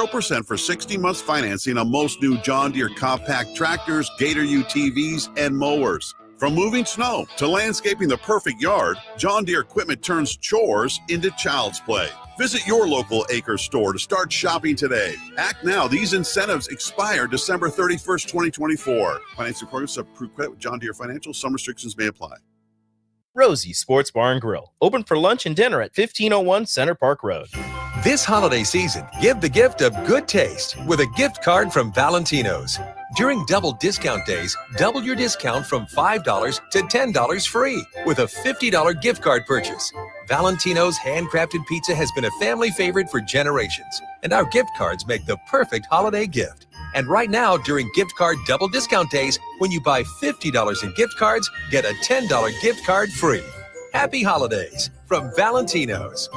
0% for 60 months financing on most new John Deere compact tractors, Gator UTVs, and mowers. From moving snow to landscaping the perfect yard, John Deere equipment turns chores into child's play. Visit your local Acre store to start shopping today. Act now. These incentives expire December 31st, 2024. Financing requirements approved credit with John Deere Financial. Some restrictions may apply. Rosie's Sports Bar and Grill, open for lunch and dinner at 1501 Center Park Road. This holiday season, give the gift of good taste with a gift card from Valentino's. During double discount days, double your discount from $5 to $10 free with a $50 gift card purchase. Valentino's handcrafted pizza has been a family favorite for generations, and our gift cards make the perfect holiday gift. And right now, during gift card double discount days, when you buy $50 in gift cards, get a $10 gift card free. Happy holidays from Valentino's.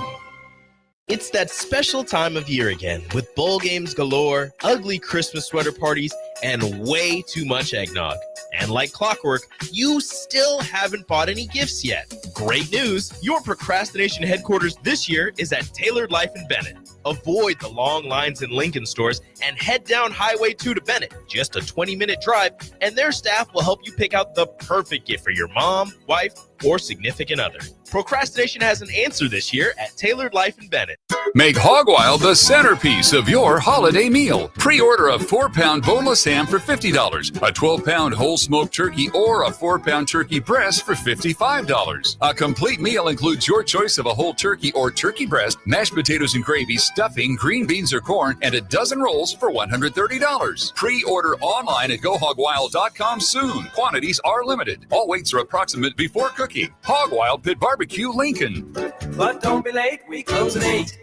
It's that special time of year again, with bowl games galore, ugly Christmas sweater parties, and way too much eggnog. And like clockwork, you still haven't bought any gifts yet. Great news! Your procrastination headquarters this year is at Tailored Life in Bennett. Avoid the long lines in Lincoln stores and head down Highway 2 to Bennett. Just a 20-minute drive, and their staff will help you pick out the perfect gift for your mom, wife, or significant other. Procrastination has an answer this year at Tailored Life in Bennett. Make Hog Wild the centerpiece of your holiday meal. Pre-order a 4-pound boneless ham for $50, a 12-pound whole smoked turkey, or a 4-pound turkey breast for $55. A complete meal includes your choice of a whole turkey or turkey breast, mashed potatoes and gravy, stuffing, green beans or corn, and a dozen rolls for $130. Pre-order online at GoHogWild.com soon. Quantities are limited. All weights are approximate before cooking. Hog Wild Pit Barbecue, Lincoln. But don't be late, we close at 8.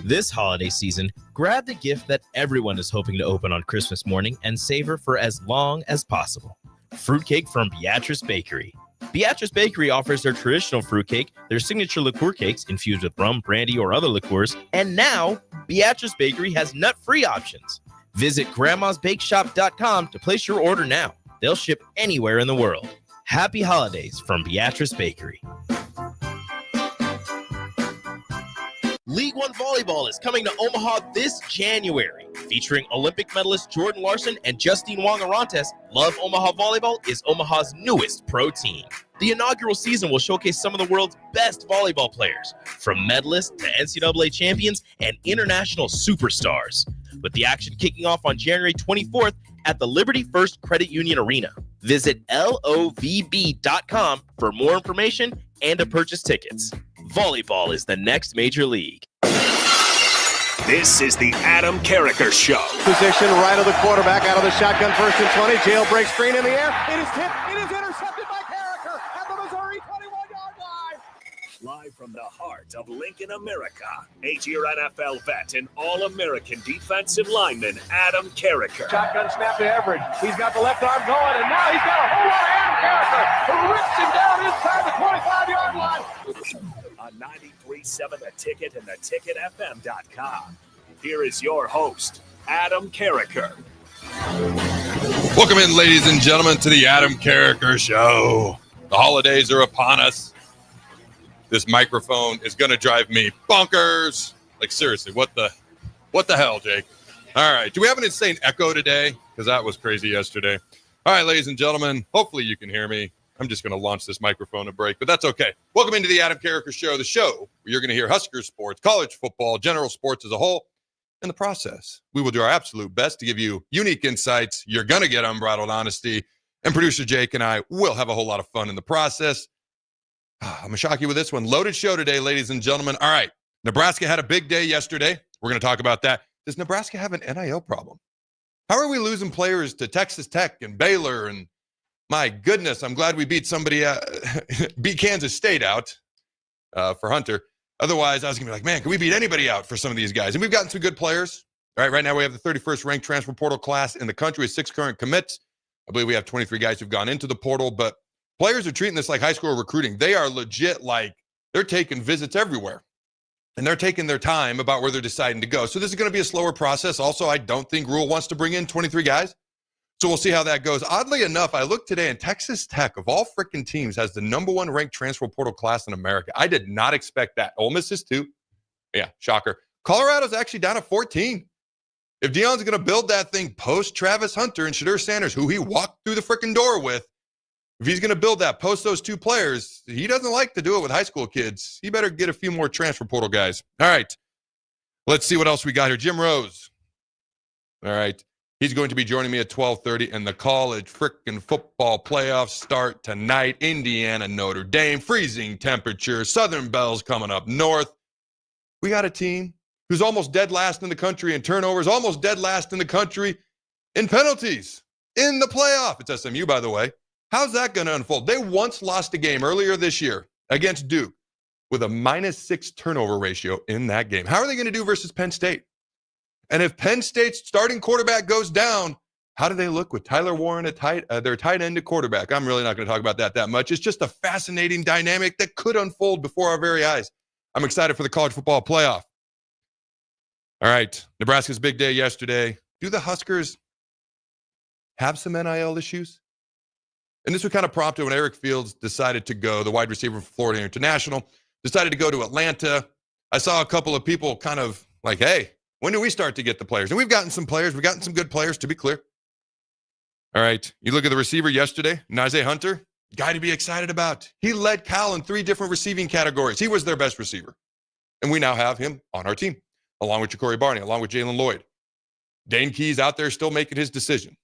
This holiday season, grab the gift that everyone is hoping to open on Christmas morning and savor for as long as possible. Fruitcake from Beatrice Bakery. Beatrice Bakery offers their traditional fruitcake, their signature liqueur cakes infused with rum, brandy, or other liqueurs, and now Beatrice Bakery has nut-free options. Visit grandmasbakeshop.com to place your order now. They'll ship anywhere in the world. Happy holidays from Beatrice Bakery. League One Volleyball is coming to Omaha this January. Featuring Olympic medalist Jordan Larson and Justine Wong-Arantes, Love Omaha Volleyball is Omaha's newest pro team. The inaugural season will showcase some of the world's best volleyball players, from medalists to NCAA champions and international superstars, with the action kicking off on January 24th at the Liberty First Credit Union Arena. Visit lovb.com for more information and to purchase tickets. Volleyball is the next major league. This is the Adam Carriker Show. Position right of the quarterback, out of the shotgun, 1st and 20. Jailbreak screen in the air. It is tipped. It is intercepted by Carriker at the Missouri 21-yard line. Live from the heart of Lincoln, America, 8-year NFL vet and All-American defensive lineman Adam Carriker. Shotgun snap to Everett. He's got the left arm going, and now he's got a whole lot of Adam Carriker who rips him down inside the 25-yard line. On 93.7 The Ticket and theticketfm.com. Here is your host, Adam Carriker. Welcome in, ladies and gentlemen, to the Adam Carriker Show. The holidays are upon us. This microphone is going to drive me bonkers. Like, seriously, what the hell, Jake? All right. Do we have an insane echo today? Because that was crazy yesterday. All right, ladies and gentlemen, hopefully you can hear me. I'm just going to launch this microphone and break, but that's okay. Welcome into the Adam Carriker Show, the show where you're going to hear Huskers sports, college football, general sports as a whole. In the process, we will do our absolute best to give you unique insights. You're going to get unbridled honesty, and producer Jake and I will have a whole lot of fun in the process. I'm going to shock you with this one. Loaded show today, ladies and gentlemen. All right, Nebraska had a big day yesterday. We're going to talk about that. Does Nebraska have an NIL problem? How are we losing players to Texas Tech and Baylor? And my goodness, I'm glad we beat beat Kansas State out for Hunter. Otherwise, I was going to be like, man, can we beat anybody out for some of these guys? And we've gotten some good players. All right now we have the 31st ranked transfer portal class in the country with 6 current commits. I believe we have 23 guys who've gone into the portal, but players are treating this like high school recruiting. They are legit, like they're taking visits everywhere. And they're taking their time about where they're deciding to go. So this is going to be a slower process. Also, I don't think Rule wants to bring in 23 guys. So we'll see how that goes. Oddly enough, I looked today and Texas Tech, of all freaking teams, has the #1 ranked transfer portal class in America. I did not expect that. Ole Miss is too. Yeah, shocker. Colorado's actually down at 14. If Deion's going to build that thing post Travis Hunter and Shadur Sanders, who he walked through the freaking door with, if he's going to build that post those two players, he doesn't like to do it with high school kids. He better get a few more transfer portal guys. All right. Let's see what else we got here. Jim Rose. All right. He's going to be joining me at 12:30, and the college frickin' football playoffs start tonight. Indiana, Notre Dame, freezing temperatures. Southern Bell's coming up north. We got a team who's almost dead last in the country in turnovers, almost dead last in the country in penalties in the playoff. It's SMU, by the way. How's that going to unfold? They once lost a game earlier this year against Duke with a -6 turnover ratio in that game. How are they going to do versus Penn State? And if Penn State's starting quarterback goes down, how do they look with Tyler Warren at their tight end at quarterback? I'm really not going to talk about that much. It's just a fascinating dynamic that could unfold before our very eyes. I'm excited for the college football playoff. All right, Nebraska's big day yesterday. Do the Huskers have some NIL issues? And this was kind of prompted when Eric Fields decided to go, the wide receiver from Florida International, decided to go to Atlanta. I saw a couple of people kind of like, hey, when do we start to get the players? And we've gotten some players. We've gotten some good players, to be clear. All right, you look at the receiver yesterday, Najee Hunter, guy to be excited about. He led Cal in 3 different receiving categories. He was their best receiver. And we now have him on our team, along with Ja'Cory Barney, along with Jalen Lloyd. Dane Key's out there still making his decision.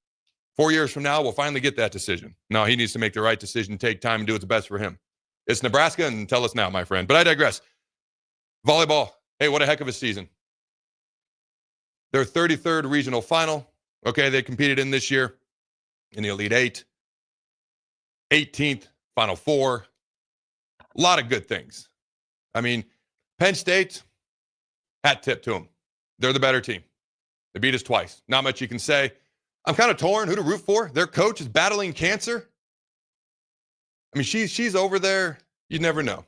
4 years from now, we'll finally get that decision. No, he needs to make the right decision, take time, and do what's best for him. It's Nebraska, and tell us now, my friend. But I digress. Volleyball, hey, what a heck of a season. Their 33rd regional final. Okay, they competed in this year in the Elite 8. 18th, Final 4. A lot of good things. I mean, Penn State, hat tip to them. They're the better team. They beat us twice. Not much you can say. I'm kind of torn who to root for. Their coach is battling cancer. I mean, she's over there. You never know.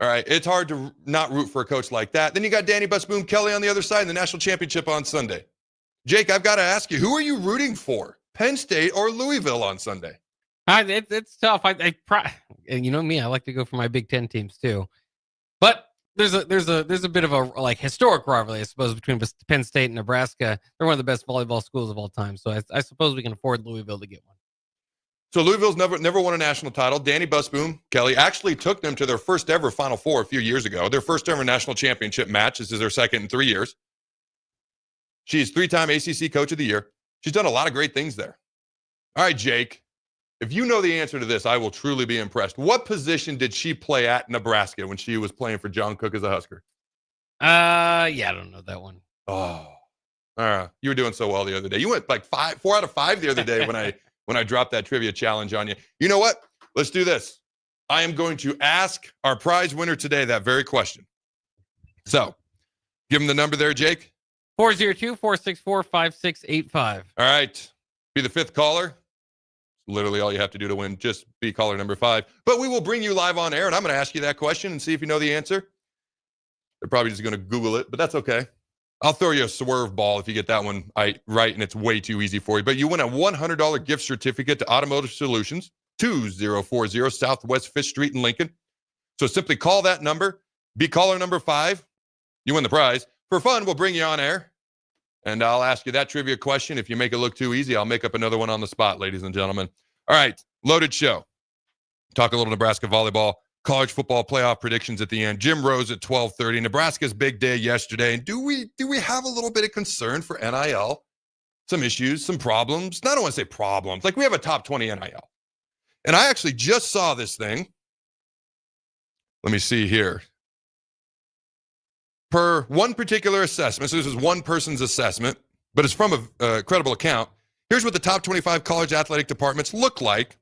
All right, it's hard to not root for a coach like that. Then you got Danny Busboom Kelly on the other side in the national championship on Sunday. Jake, I've got to ask you, who are you rooting for? Penn State or Louisville on Sunday? It's tough. And you know me, I like to go for my Big Ten teams too. But there's a bit of a historic rivalry, I suppose, between Penn State and Nebraska. They're one of the best volleyball schools of all time, so I suppose we can afford Louisville to get one. So Louisville's never won a national title. Danny Busboom Kelly actually took them to their first ever Final Four a few years ago. Their first ever national championship match. This is their second in 3 years. She's 3-time ACC Coach of the Year. She's done a lot of great things there. All right, Jake, if you know the answer to this, I will truly be impressed. What position did she play at Nebraska when she was playing for John Cook as a Husker? I don't know that one. Oh, you were doing so well the other day. You went like 4 out of 5 the other day when I dropped that trivia challenge on you. You know what? Let's do this. I am going to ask our prize winner today that very question. So, give him the number there, Jake. 402-464-5685. All right. Be the 5th caller. Literally all you have to do to win. Just be caller number 5. But we will bring you live on air, and I'm going to ask you that question and see if you know the answer. They're probably just going to Google it, but that's okay. I'll throw you a swerve ball if you get that one right, and it's way too easy for you. But you win a $100 gift certificate to Automotive Solutions, 2040 Southwest 5th Street in Lincoln. So simply call that number, be caller number 5. You win the prize. For fun, we'll bring you on air, and I'll ask you that trivia question. If you make it look too easy, I'll make up another one on the spot, ladies and gentlemen. All right, loaded show. Talk a little Nebraska volleyball. College football playoff predictions at the end. Jim Rose at 12:30. Nebraska's big day yesterday. And do we have a little bit of concern for NIL? Some issues, some problems. I don't want to say problems. Like we have a top 20 NIL. And I actually just saw this thing. Let me see here. Per one particular assessment, so this is one person's assessment, but it's from a credible account. Here's what the top 25 college athletic departments look like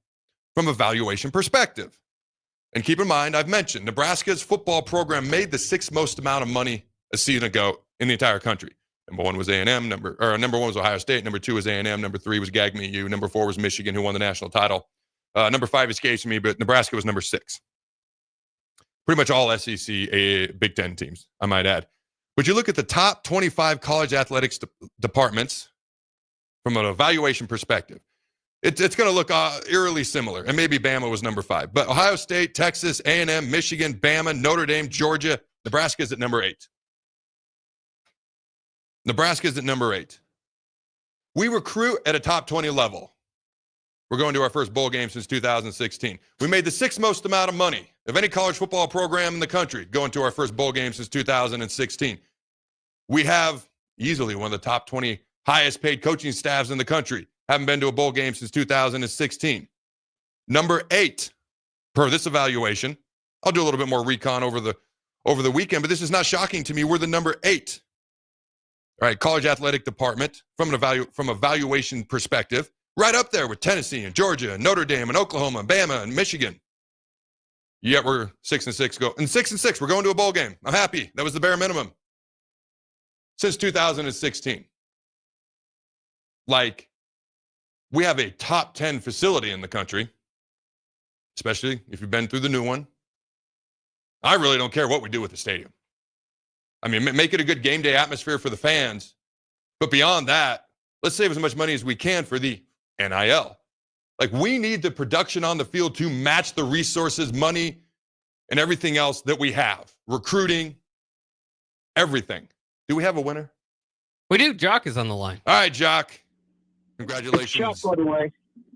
from a valuation perspective. And keep in mind, I've mentioned Nebraska's football program made the 6th most amount of money a season ago in the entire country. Number 1 was A&M. Number 1 was Ohio State. Number 2 was A&M. Number 3 was GAGMU. Number 4 was Michigan, who won the national title. Number 5 escapes me, but Nebraska was number 6. Pretty much all SEC Big Ten teams, I might add. But you look at the top 25 college athletics departments from an evaluation perspective. It's going to look eerily similar, and maybe Bama was number 5. But Ohio State, Texas, A&M, Michigan, Bama, Notre Dame, Georgia, Nebraska's at number 8. Nebraska is at number 8. We recruit at a top 20 level. We're going to our first bowl game since 2016. We made the 6th most amount of money of any college football program in the country going to our first bowl game since 2016. We have easily one of the top 20 highest paid coaching staffs in the country. Haven't been to a bowl game since 2016. Number 8, per this evaluation. I'll do a little bit more recon over the weekend, but this is not shocking to me. We're the number 8. All right, college athletic department from a valuation perspective, right up there with Tennessee and Georgia and Notre Dame and Oklahoma and Bama and Michigan. Yet we're 6-6 6-6. We're going to a bowl game. I'm happy. That was the bare minimum since 2016. Like, we have a top 10 facility in the country, especially if you've been through the new one. I really don't care what we do with the stadium. I mean, make it a good game day atmosphere for the fans. But beyond that, let's save as much money as we can for the NIL. Like, we need the production on the field to match the resources, money, and everything else that we have. Recruiting, everything. Do we have a winner? We do. Jock is on the line. All right, Jock. Congratulations. Chuck, by the way.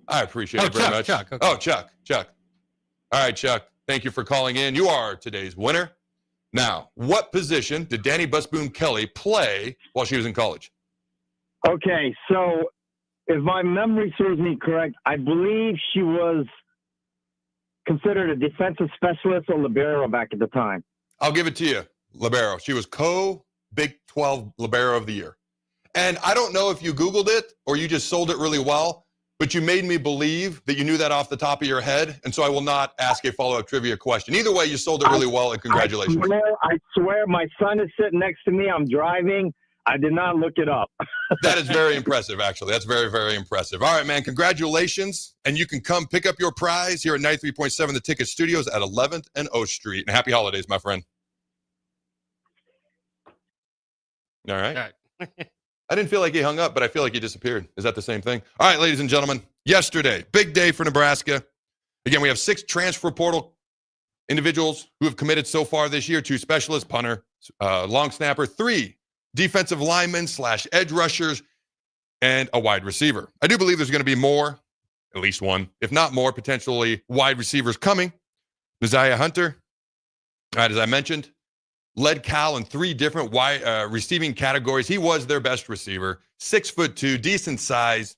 I appreciate it very much. Chuck. Okay. Oh, Chuck. All right, Chuck. Thank you for calling in. You are today's winner. Now, what position did Danny Busboom Kelly play while she was in college? Okay, so if my memory serves me correct, I believe she was considered a defensive specialist or libero back at the time. I'll give it to you, libero. She was co-Big 12 libero of the year. And I don't know if you Googled it or you just sold it really well, but you made me believe that you knew that off the top of your head, and so I will not ask a follow-up trivia question. Either way, you sold it really well, and congratulations. I swear, my son is sitting next to me. I'm driving. I did not look it up. That is very impressive, actually. That's very, very impressive. All right, man, congratulations, and you can come pick up your prize here at 93.7 The Ticket Studios at 11th and O Street. And happy holidays, my friend. All right. I didn't feel like he hung up, but I feel like he disappeared. Is that the same thing? All right, ladies and gentlemen, yesterday, big day for Nebraska. Again, we have 6 transfer portal individuals who have committed so far this year: 2 specialists, punter, long snapper, 3 defensive linemen / edge rushers, and a wide receiver. I do believe there's going to be more, at least one, if not more, potentially wide receivers coming. Messiah Hunter, as I mentioned, led Cal in 3 different receiving categories. He was their best receiver, 6'2", decent size.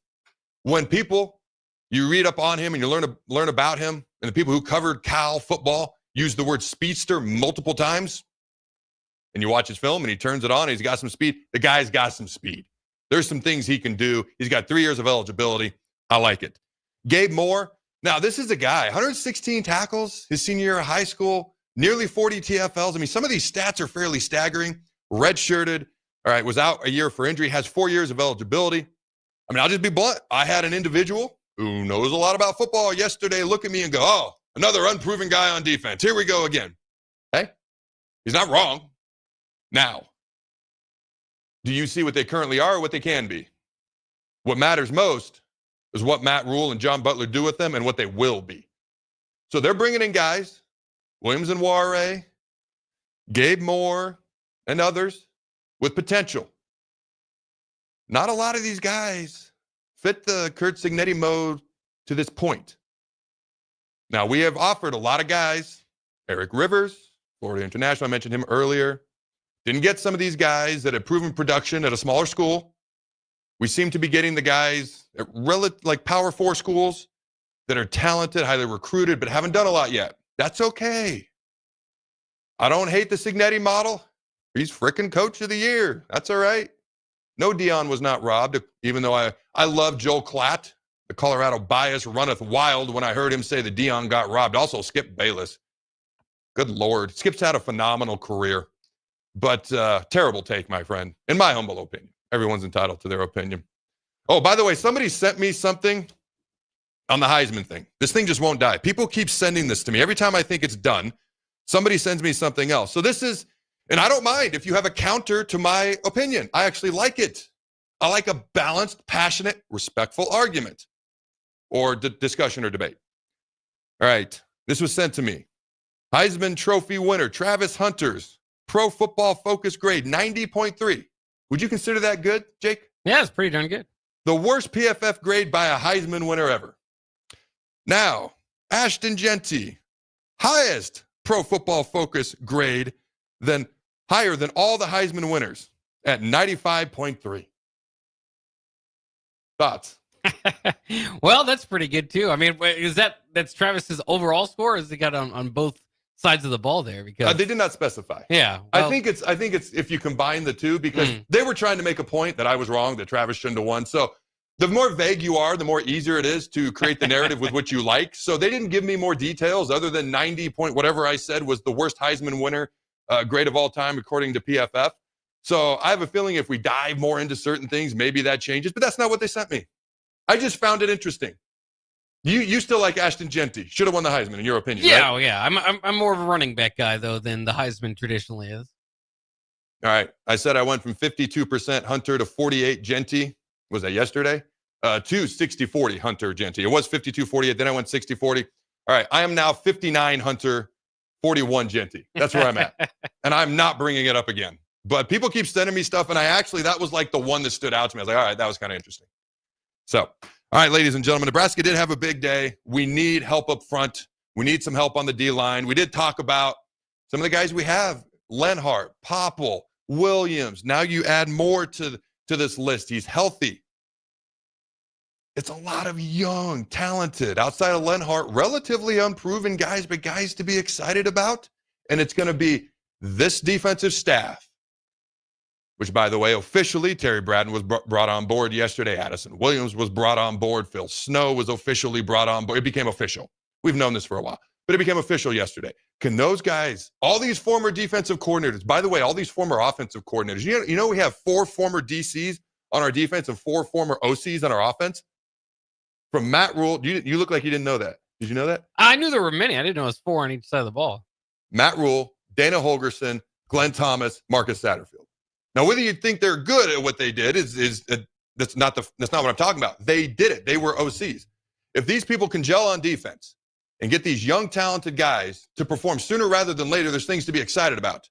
When you read up on him and you learn about him, and the people who covered Cal football use the word speedster multiple times, and you watch his film and he turns it on and he's got some speed, the guy's got some speed. There's some things he can do. He's got 3 years of eligibility. I like it. Gabe Moore. Now, this is a guy, 116 tackles his senior year of high school, nearly 40 TFLs. I mean, some of these stats are fairly staggering. Redshirted, all right, was out a year for injury, has 4 years of eligibility. I mean, I'll just be blunt. I had an individual who knows a lot about football yesterday look at me and go, oh, another unproven guy on defense. Here we go again. Hey, he's not wrong. Now, do you see what they currently are or what they can be? What matters most is what Matt Rule and John Butler do with them and what they will be. So they're bringing in guys, Williams and Warre, Gabe Moore, and others with potential. Not a lot of these guys fit the Kurt Cignetti mode to this point. Now, we have offered a lot of guys. Eric Rivers, Florida International, I mentioned him earlier. Didn't get some of these guys that had proven production at a smaller school. We seem to be getting the guys at like Power 4 schools that are talented, highly recruited, but haven't done a lot yet. That's okay. I don't hate the Cignetti model. He's frickin' coach of the year. That's all right. No, Dion was not robbed, even though I love Joel Klatt. The Colorado bias runneth wild when I heard him say that Dion got robbed. Also, Skip Bayless. Good Lord. Skip's had a phenomenal career. But terrible take, my friend, in my humble opinion. Everyone's entitled to their opinion. Oh, by the way, somebody sent me something on the Heisman thing. This thing just won't die. People keep sending this to me. Every time I think it's done, somebody sends me something else. So this is, and I don't mind if you have a counter to my opinion. I actually like it. I like a balanced, passionate, respectful argument or discussion or debate. All right, this was sent to me. Heisman Trophy winner, Travis Hunter's Pro Football Focus grade, 90.3. Would you consider that good, Jake? Yeah, it's pretty darn good. The worst PFF grade by a Heisman winner ever. Now, Ashton Jeanty, highest Pro Football Focus grade, higher than all the Heisman winners at 95.3. Thoughts? Well, that's pretty good too. I mean, that's Travis's overall score? Or is he got on both sides of the ball there? Because they did not specify. Yeah, well, I think it's if you combine the two, because they were trying to make a point that I was wrong, that Travis shouldn't have won. So the more vague you are, the more easier it is to create the narrative with what you like. So they didn't give me more details other than 90 point whatever I said was the worst Heisman winner grade of all time according to PFF. So I have a feeling if we dive more into certain things, maybe that changes. But that's not what they sent me. I just found it interesting. You still like Ashton Jeanty? Should have won the Heisman in your opinion? Yeah, right? Oh yeah. I'm more of a running back guy though than the Heisman traditionally is. All right. I said I went from 52% Hunter to 48 Jeanty. Was that yesterday? To 60-40 Hunter Jeanty. It was 52-48. Then I went 60-40. All right. I am now 59 Hunter, 41 Jeanty. That's where I'm at. And I'm not bringing it up again. But people keep sending me stuff. And that was like the one that stood out to me. I was like, all right, that was kind of interesting. So, all right, ladies and gentlemen, Nebraska did have a big day. We need help up front. We need some help on the D-line. We did talk about some of the guys we have. Lenhart, Popple, Williams. Now you add more to this list. He's healthy. It's a lot of young, talented, outside of Lenhart, relatively unproven guys, but guys to be excited about. And it's going to be this defensive staff, which, by the way, officially, Terry Bradden was brought on board yesterday. Addison Williams was brought on board. Phil Snow was officially brought on board. It became official. We've known this for a while, but it became official yesterday. Can those guys, all these former defensive coordinators, by the way, all these former offensive coordinators, you know we have 4 former DCs on our defense and 4 former OCs on our offense? From Matt Rule, you look like you didn't know that. Did you know that? I knew there were many. I didn't know it was 4 on each side of the ball. Matt Rule, Dana Holgerson, Glenn Thomas, Marcus Satterfield. Now, whether you think they're good at what they did that's not what I'm talking about. They did it. They were OCs. If these people can gel on defense and get these young, talented guys to perform sooner rather than later, there's things to be excited about.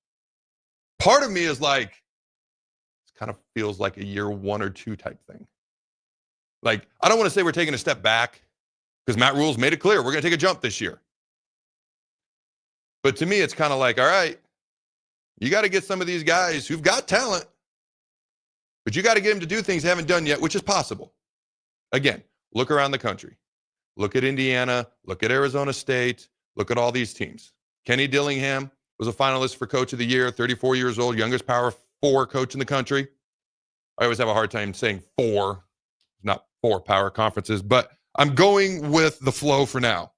Part of me is like, it kind of feels like a year 1 or 2 type thing. Like, I don't want to say we're taking a step back because Matt Rule's made it clear we're going to take a jump this year. But to me, it's kind of like, all right, you got to get some of these guys who've got talent, but you got to get them to do things they haven't done yet, which is possible. Again, look around the country. Look at Indiana. Look at Arizona State. Look at all these teams. Kenny Dillingham was a finalist for Coach of the Year, 34 years old, youngest Power 4 coach in the country. I always have a hard time saying 4, not 4 power conferences, but I'm going with the flow for now.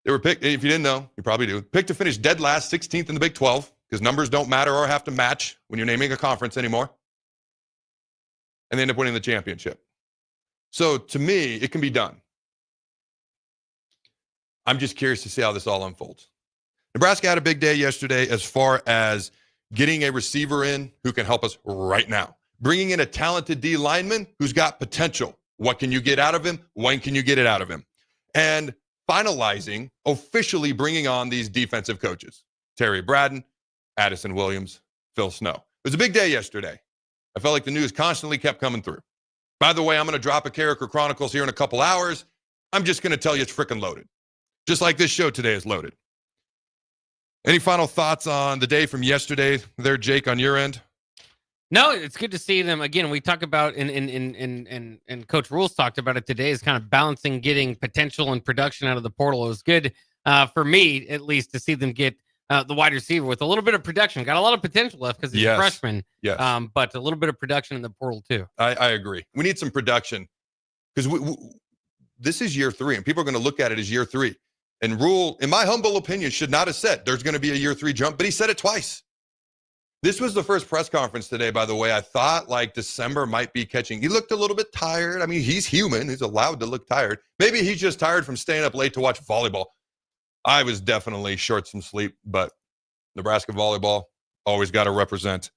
They were picked, if you didn't know, you probably do, picked to finish dead last, 16th in the Big 12, because numbers don't matter or have to match when you're naming a conference anymore. And they end up winning the championship. So to me, it can be done. I'm just curious to see how this all unfolds. Nebraska had a big day yesterday as far as getting a receiver in who can help us right now. Bringing in a talented D lineman who's got potential. What can you get out of him? When can you get it out of him? And finalizing, officially bringing on these defensive coaches. Terry Bradden, Addison Williams, Phil Snow. It was a big day yesterday. I felt like the news constantly kept coming through. By the way, I'm going to drop a Carriker Chronicles here in a couple hours. I'm just going to tell you it's freaking loaded. Just like this show today is loaded. Any final thoughts on the day from yesterday there, Jake, on your end? No, it's good to see them again. We talk about and Coach Rules talked about it today, is kind of balancing getting potential and production out of the portal. It was good for me, at least, to see them get the wide receiver with a little bit of production. Got a lot of potential left because he's a freshman. Yes. But a little bit of production in the portal too. I agree. We need some production because this is year 3, and people are going to look at it as year 3. And Rule, in my humble opinion, should not have said there's going to be a year 3 jump, but he said it twice. This was the first press conference today, by the way. I thought like December might be catching. He looked a little bit tired. I mean, he's human. He's allowed to look tired. Maybe he's just tired from staying up late to watch volleyball. I was definitely short some sleep, but Nebraska volleyball always got to represent.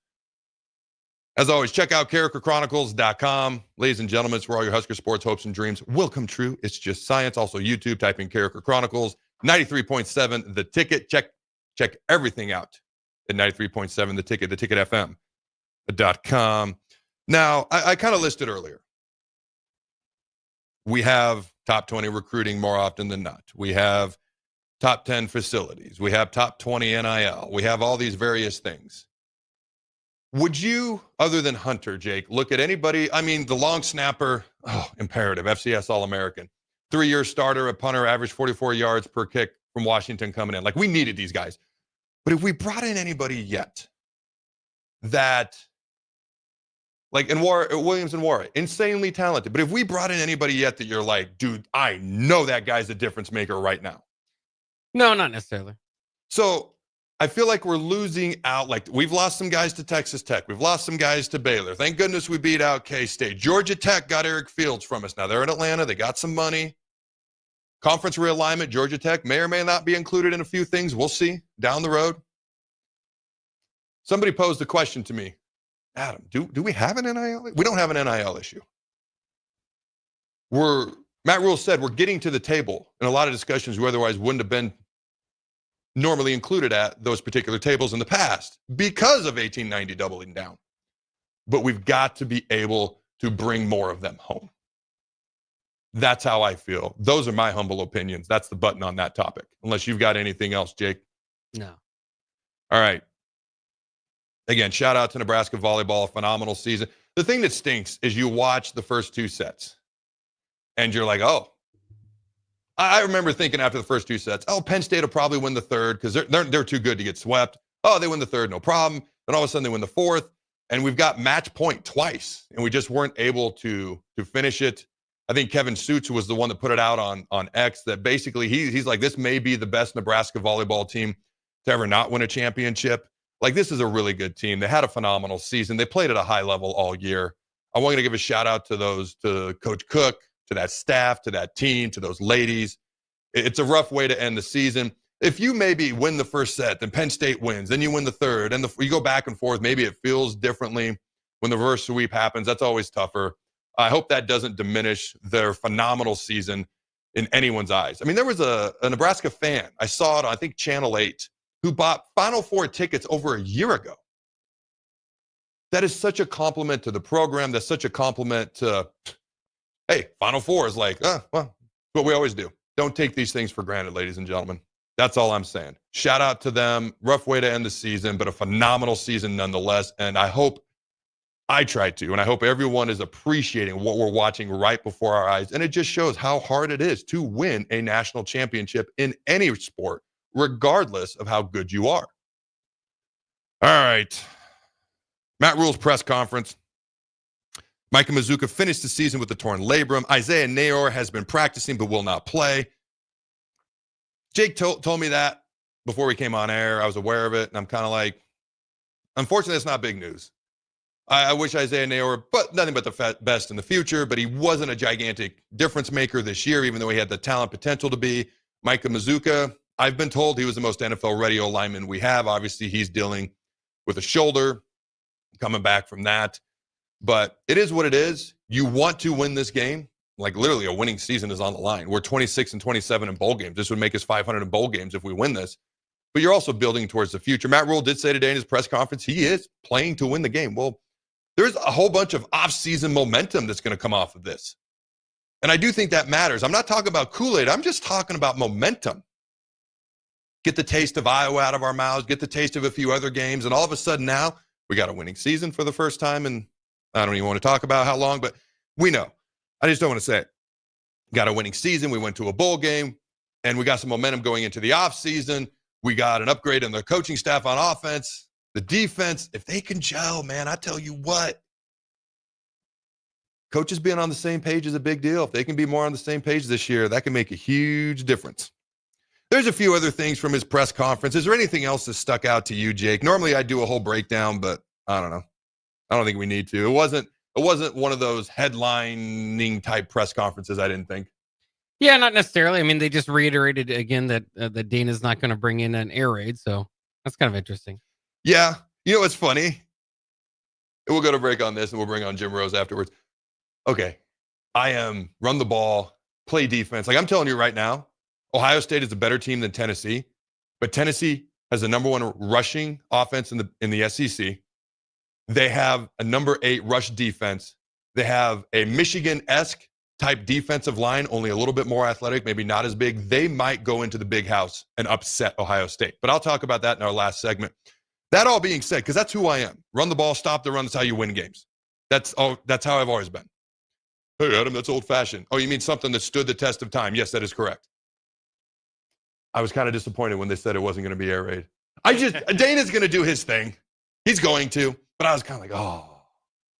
As always, check out CarrikerChronicles.com. Ladies and gentlemen, it's where all your Husker sports hopes and dreams will come true. It's just science. Also YouTube, type in Carriker Chronicles. 93.7 The Ticket. Check everything out at 93.7 The Ticket FM. NIL.com. Now, I kind of listed earlier. We have top 20 recruiting more often than not. We have top 10 facilities. We have top 20 NIL. We have all these various things. Would you, other than Hunter, Jake, look at anybody? I mean, the long snapper, imperative, FCS All-American. 3-year starter, a punter, average 44 yards per kick from Washington coming in. Like, we needed these guys. But if we brought in anybody yet that, like, Williams and Warren, insanely talented. But if we brought in anybody yet that you're like, dude, I know that guy's a difference maker right now. No, not necessarily. So I feel like we're losing out. Like, we've lost some guys to Texas Tech. We've lost some guys to Baylor. Thank goodness we beat out K-State. Georgia Tech got Eric Fields from us. Now they're in Atlanta. They got some money. Conference realignment, Georgia Tech may or may not be included in a few things. We'll see down the road. Somebody posed a question to me. Adam, do we have an NIL? We don't have an NIL issue. Matt Rule said we're getting to the table in a lot of discussions we otherwise wouldn't have been normally included at those particular tables in the past because of 1890 doubling down. But we've got to be able to bring more of them home. That's how I feel. Those are my humble opinions. That's the button on that topic. Unless you've got anything else, Jake. No. All right. Again, shout out to Nebraska volleyball, a phenomenal season. The thing that stinks is you watch the first two sets and you're like, oh, I remember thinking after the first two sets, oh, Penn State will probably win the third because they're too good to get swept. Oh, they win the third, no problem. Then all of a sudden they win the fourth, and we've got match point twice, and we just weren't able to finish it. I think Kevin Suits was the one that put it out on X that basically he's like, this may be the best Nebraska volleyball team to ever not win a championship. Like, this is a really good team. They had a phenomenal season. They played at a high level all year. I want to give a shout out to Coach Cook, to that staff, to that team, to those ladies. It's a rough way to end the season. If you maybe win the first set, then Penn State wins, then you win the third, and you go back and forth, maybe it feels differently when the reverse sweep happens. That's always tougher. I hope that doesn't diminish their phenomenal season in anyone's eyes. I mean, there was a Nebraska fan, I saw it on, I think, Channel 8, who bought Final Four tickets over a year ago. That is such a compliment to the program. That's such a compliment to, hey, Final Four is like, well, what we always do. Don't take these things for granted, ladies and gentlemen. That's all I'm saying. Shout out to them. Rough way to end the season, but a phenomenal season nonetheless. And I hope I try to, and I hope everyone is appreciating what we're watching right before our eyes. And it just shows how hard it is to win a national championship in any sport, regardless of how good you are. All right. Matt Rule's press conference. Micah Mazuka finished the season with the torn labrum. Isaiah Nayor has been practicing but will not play. Jake told me that before we came on air. I was aware of it, and I'm kind of like, unfortunately, it's not big news. I wish Isaiah Nayor, but nothing but the best in the future, but he wasn't a gigantic difference maker this year, even though he had the talent potential to be. Micah Mazuka, I've been told he was the most NFL-ready lineman we have. Obviously, he's dealing with a shoulder, coming back from that. But it is what it is. You want to win this game. Like, literally, a winning season is on the line. We're 26 and 27 in bowl games. This would make us 500 in bowl games if we win this. But you're also building towards the future. Matt Rule did say today in his press conference he is playing to win the game. Well, there's a whole bunch of off-season momentum that's going to come off of this. And I do think that matters. I'm not talking about Kool-Aid. I'm just talking about momentum. Get the taste of Iowa out of our mouths. Get the taste of a few other games. And all of a sudden now, we got a winning season for the first time. And I don't even want to talk about how long, but we know. I just don't want to say it. Got a winning season. We went to a bowl game, and we got some momentum going into the offseason. We got an upgrade in the coaching staff on offense. The defense, if they can gel, man, I tell you what. Coaches being on the same page is a big deal. If they can be more on the same page this year, that can make a huge difference. There's a few other things from his press conference. Is there anything else that stuck out to you, Jake? Normally I do a whole breakdown, but I don't know. I don't think we need to. It wasn't one of those headlining type press conferences, I didn't think. Yeah, not necessarily. I mean, they just reiterated again that Dana's not going to bring in an air raid, so that's kind of interesting. Yeah. You know what's funny? We'll go to break on this, and we'll bring on Jim Rose afterwards. Okay. I am run the ball, play defense. Like, I'm telling you right now, Ohio State is a better team than Tennessee, but Tennessee has the number one rushing offense in the SEC. They have a number 8 rush defense. They have a Michigan-esque type defensive line, only a little bit more athletic, maybe not as big. They might go into the big house and upset Ohio State. But I'll talk about that in our last segment. That all being said, because that's who I am. Run the ball, stop the run. That's how you win games. That's how I've always been. Hey, Adam, that's old-fashioned. Oh, you mean something that stood the test of time? Yes, that is correct. I was kind of disappointed when they said it wasn't going to be air raid. Dana's going to do his thing. He's going to. But I was kind of like,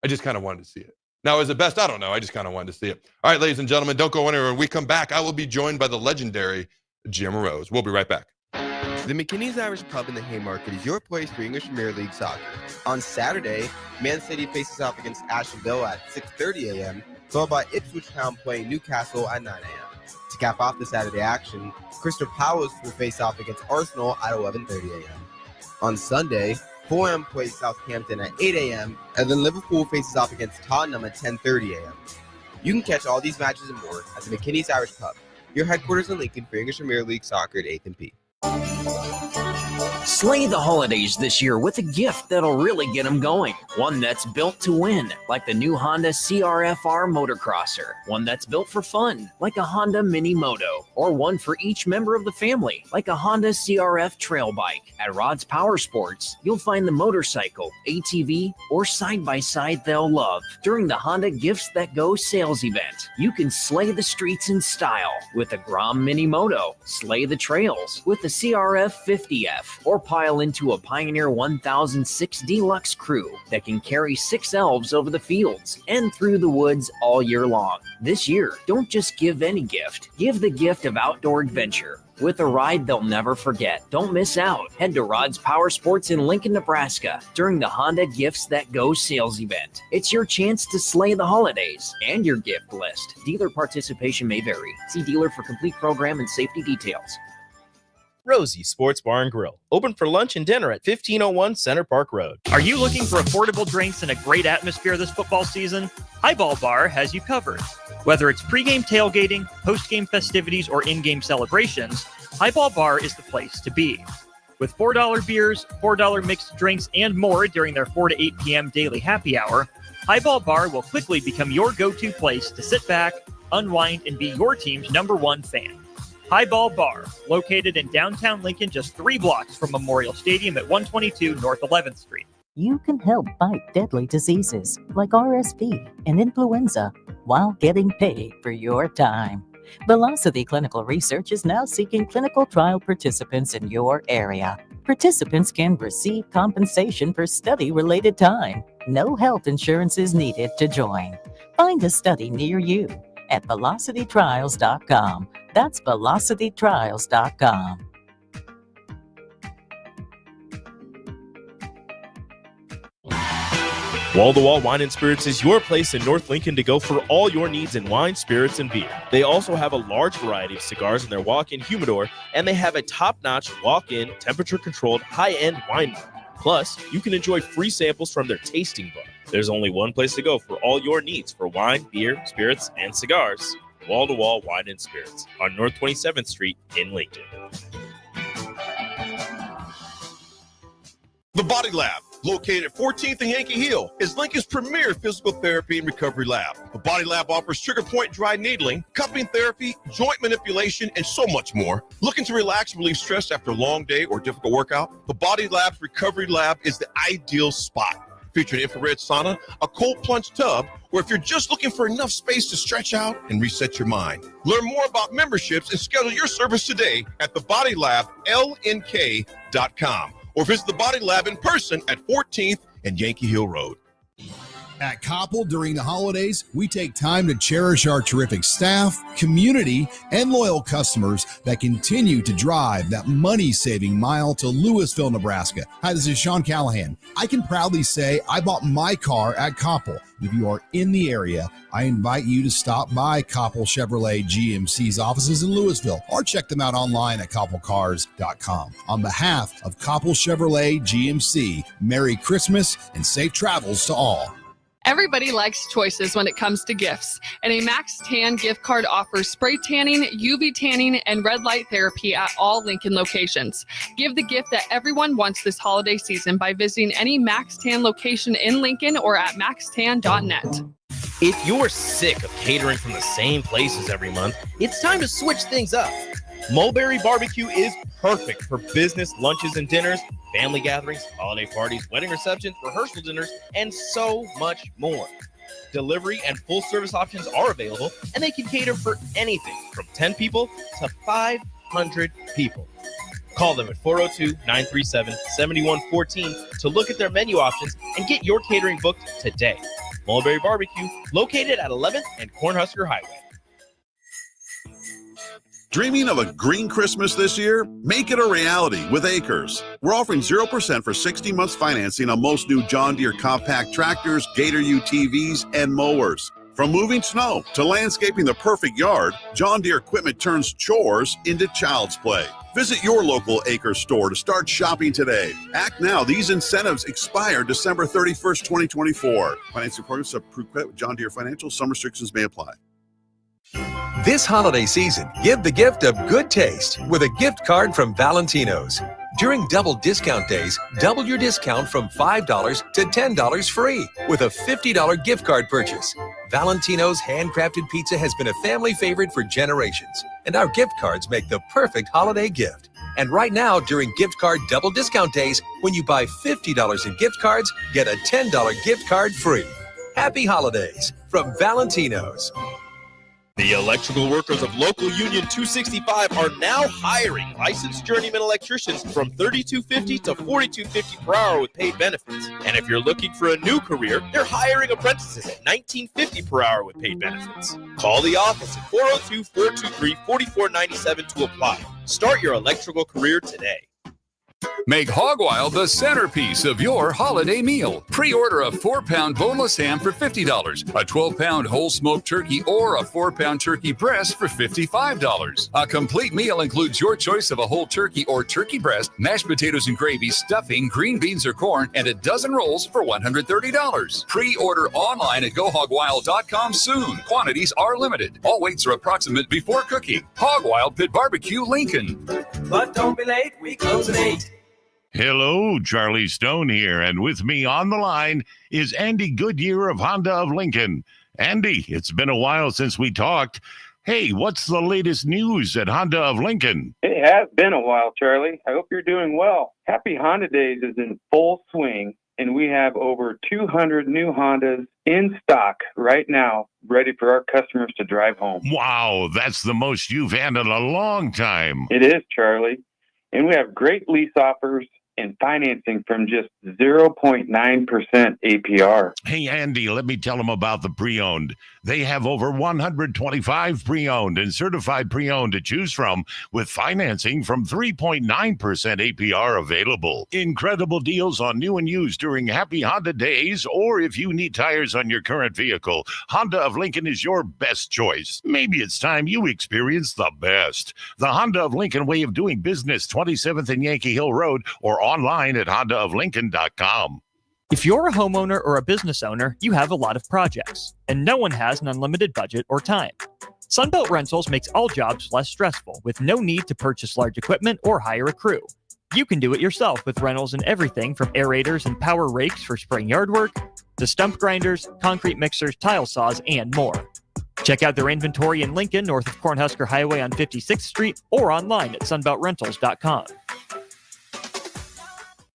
I just kind of wanted to see it. Now, is it best? I don't know. I just kind of wanted to see it. All right, ladies and gentlemen, don't go anywhere. When we come back, I will be joined by the legendary Jim Rose. We'll be right back. The McKinney's Irish Pub in the Haymarket is your place for English Premier League soccer. On Saturday, Man City faces off against Asheville at 6:30 a.m., followed by Ipswich Town playing Newcastle at 9 a.m. To cap off the Saturday action, Crystal Palace will face off against Arsenal at 11:30 a.m. On Sunday, Fulham plays Southampton at 8 a.m., and then Liverpool faces off against Tottenham at 10:30 a.m. You can catch all these matches and more at the McKinney's Irish Pub, your headquarters in Lincoln for English Premier League soccer at 8th and P. Slay the holidays this year with a gift that'll really get them going. One that's built to win, like the new Honda CRF-R Motocrosser. One that's built for fun, like a Honda Mini Moto. Or one for each member of the family, like a Honda CRF Trail Bike. At Rod's Power Sports, you'll find the motorcycle, ATV, or side-by-side they'll love. During the Honda Gifts That Go sales event, you can slay the streets in style with a Grom Mini Moto, slay the trails with the CRF 50F, or pile into a Pioneer 1006 Deluxe Crew that can carry 6 elves over the fields and through the woods all year long. This year, don't just give any gift. Give the gift of outdoor adventure with a ride they'll never forget. Don't miss out. Head to Rod's Power Sports in Lincoln, Nebraska during the Honda Gifts That Go sales event. It's your chance to slay the holidays and your gift list. Dealer participation may vary. See dealer for complete program and safety details. Rosie's Sports Bar and Grill, open for lunch and dinner at 1501 Center Park Road. Are you looking for affordable drinks and a great atmosphere this football season? Highball Bar has you covered. Whether it's pregame tailgating, postgame festivities, or in-game celebrations, Highball Bar is the place to be. With $4 beers, $4 mixed drinks, and more during their 4 to 8 p.m. daily happy hour, Highball Bar will quickly become your go-to place to sit back, unwind, and be your team's #1 fan. Highball Bar, located in downtown Lincoln, just 3 blocks from Memorial Stadium at 122 North 11th Street. You can help fight deadly diseases like RSV and influenza while getting paid for your time. Velocity Clinical Research is now seeking clinical trial participants in your area. Participants can receive compensation for study-related time. No health insurance is needed to join. Find a study near you at velocitytrials.com. That's velocitytrials.com. Wall-to-Wall Wine and Spirits is your place in North Lincoln to go for all your needs in wine, spirits, and beer. They also have a large variety of cigars in their walk-in humidor, and they have a top-notch walk-in, temperature-controlled, high-end wine bar. Plus, you can enjoy free samples from their tasting bar. There's only one place to go for all your needs for wine, beer, spirits, and cigars. Wall-to-Wall Wine and Spirits on North 27th Street in Lincoln. The Body Lab, located at 14th and Yankee Hill, is Lincoln's premier physical therapy and recovery lab. The Body Lab offers trigger point dry needling, cupping therapy, joint manipulation, and so much more. Looking to relax and relieve stress after a long day or difficult workout? The Body Lab's recovery lab is the ideal spot. Featuring infrared sauna, a cold plunge tub, or if you're just looking for enough space to stretch out and reset your mind. Learn more about memberships and schedule your service today at thebodylablnk.com or visit the Body Lab in person at 14th and Yankee Hill Road. At Koppel, during the holidays, we take time to cherish our terrific staff, community, and loyal customers that continue to drive that money-saving mile to Louisville, Nebraska. Hi, this is Sean Callahan. I can proudly say I bought my car at Koppel. If you are in the area, I invite you to stop by Koppel Chevrolet GMC's offices in Louisville or check them out online at koppelcars.com. On behalf of Koppel Chevrolet GMC, Merry Christmas and safe travels to all. Everybody likes choices when it comes to gifts, and a Max Tan gift card offers spray tanning, UV tanning, and red light therapy at all Lincoln locations. Give the gift that everyone wants this holiday season by visiting any Max Tan location in Lincoln or at maxtan.net. If you're sick of catering from the same places every month, it's time to switch things up. Mulberry Barbecue is perfect for business lunches and dinners, family gatherings, holiday parties, wedding receptions, rehearsal dinners, and so much more. Delivery and full-service options are available, and they can cater for anything from 10 people to 500 people. Call them at 402-937-7114 to look at their menu options and get your catering booked today. Mulberry Barbecue, located at 11th and Cornhusker Highway. Dreaming of a green Christmas this year? Make it a reality with Acres. We're offering 0% for 60 months financing on most new John Deere compact tractors, Gator UTVs, and mowers. From moving snow to landscaping the perfect yard, John Deere equipment turns chores into child's play. Visit your local Acres store to start shopping today. Act now. These incentives expire December 31st, 2024. Financing programs approved credit with John Deere Financial. Some restrictions may apply. This holiday season, give the gift of good taste with a gift card from Valentino's. During double discount days, double your discount from $5 to $10 free with a $50 gift card purchase. Valentino's handcrafted pizza has been a family favorite for generations, and our gift cards make the perfect holiday gift. And right now, during gift card double discount days, when you buy $50 in gift cards, get a $10 gift card free. Happy holidays from Valentino's. The electrical workers of Local Union 265 are now hiring licensed journeyman electricians from $32.50 to $42.50 per hour with paid benefits. And if you're looking for a new career, they're hiring apprentices at $19.50 per hour with paid benefits. Call the office at 402-423-4497 to apply. Start your electrical career today. Make Hog Wild the centerpiece of your holiday meal. Pre-order a 4-pound boneless ham for $50, a 12-pound whole smoked turkey, or a 4-pound turkey breast for $55. A complete meal includes your choice of a whole turkey or turkey breast, mashed potatoes and gravy, stuffing, green beans or corn, and a dozen rolls for $130. Pre-order online at GoHogWild.com soon. Quantities are limited. All weights are approximate before cooking. Hog Wild Pit Barbecue, Lincoln. But don't be late, we close at 8. Hello, Charlie Stone here, and with me on the line is Andy Goodyear of Honda of Lincoln. Andy, it's been a while since we talked. Hey, what's the latest news at Honda of Lincoln? It has been a while, Charlie. I hope you're doing well. Happy Honda Days is in full swing, and we have over 200 new Hondas in stock right now, ready for our customers to drive home. Wow, that's the most you've had in a long time. It is, Charlie. And we have great lease offers and financing from just 0.9% APR. Hey, Andy, let me tell them about the pre-owned. They have over 125 pre-owned and certified pre-owned to choose from, with financing from 3.9% APR available. Incredible deals on new and used during Happy Honda Days, or if you need tires on your current vehicle, Honda of Lincoln is your best choice. Maybe it's time you experience the best. The Honda of Lincoln way of doing business, 27th and Yankee Hill Road, or online at hondaoflincoln.com. If you're a homeowner or a business owner, you have a lot of projects, and no one has an unlimited budget or time. Sunbelt Rentals makes all jobs less stressful with no need to purchase large equipment or hire a crew. You can do it yourself with rentals and everything from aerators and power rakes for spring yard work to stump grinders, concrete mixers, tile saws, and more. Check out their inventory in Lincoln, north of Cornhusker Highway on 56th Street, or online at sunbeltrentals.com.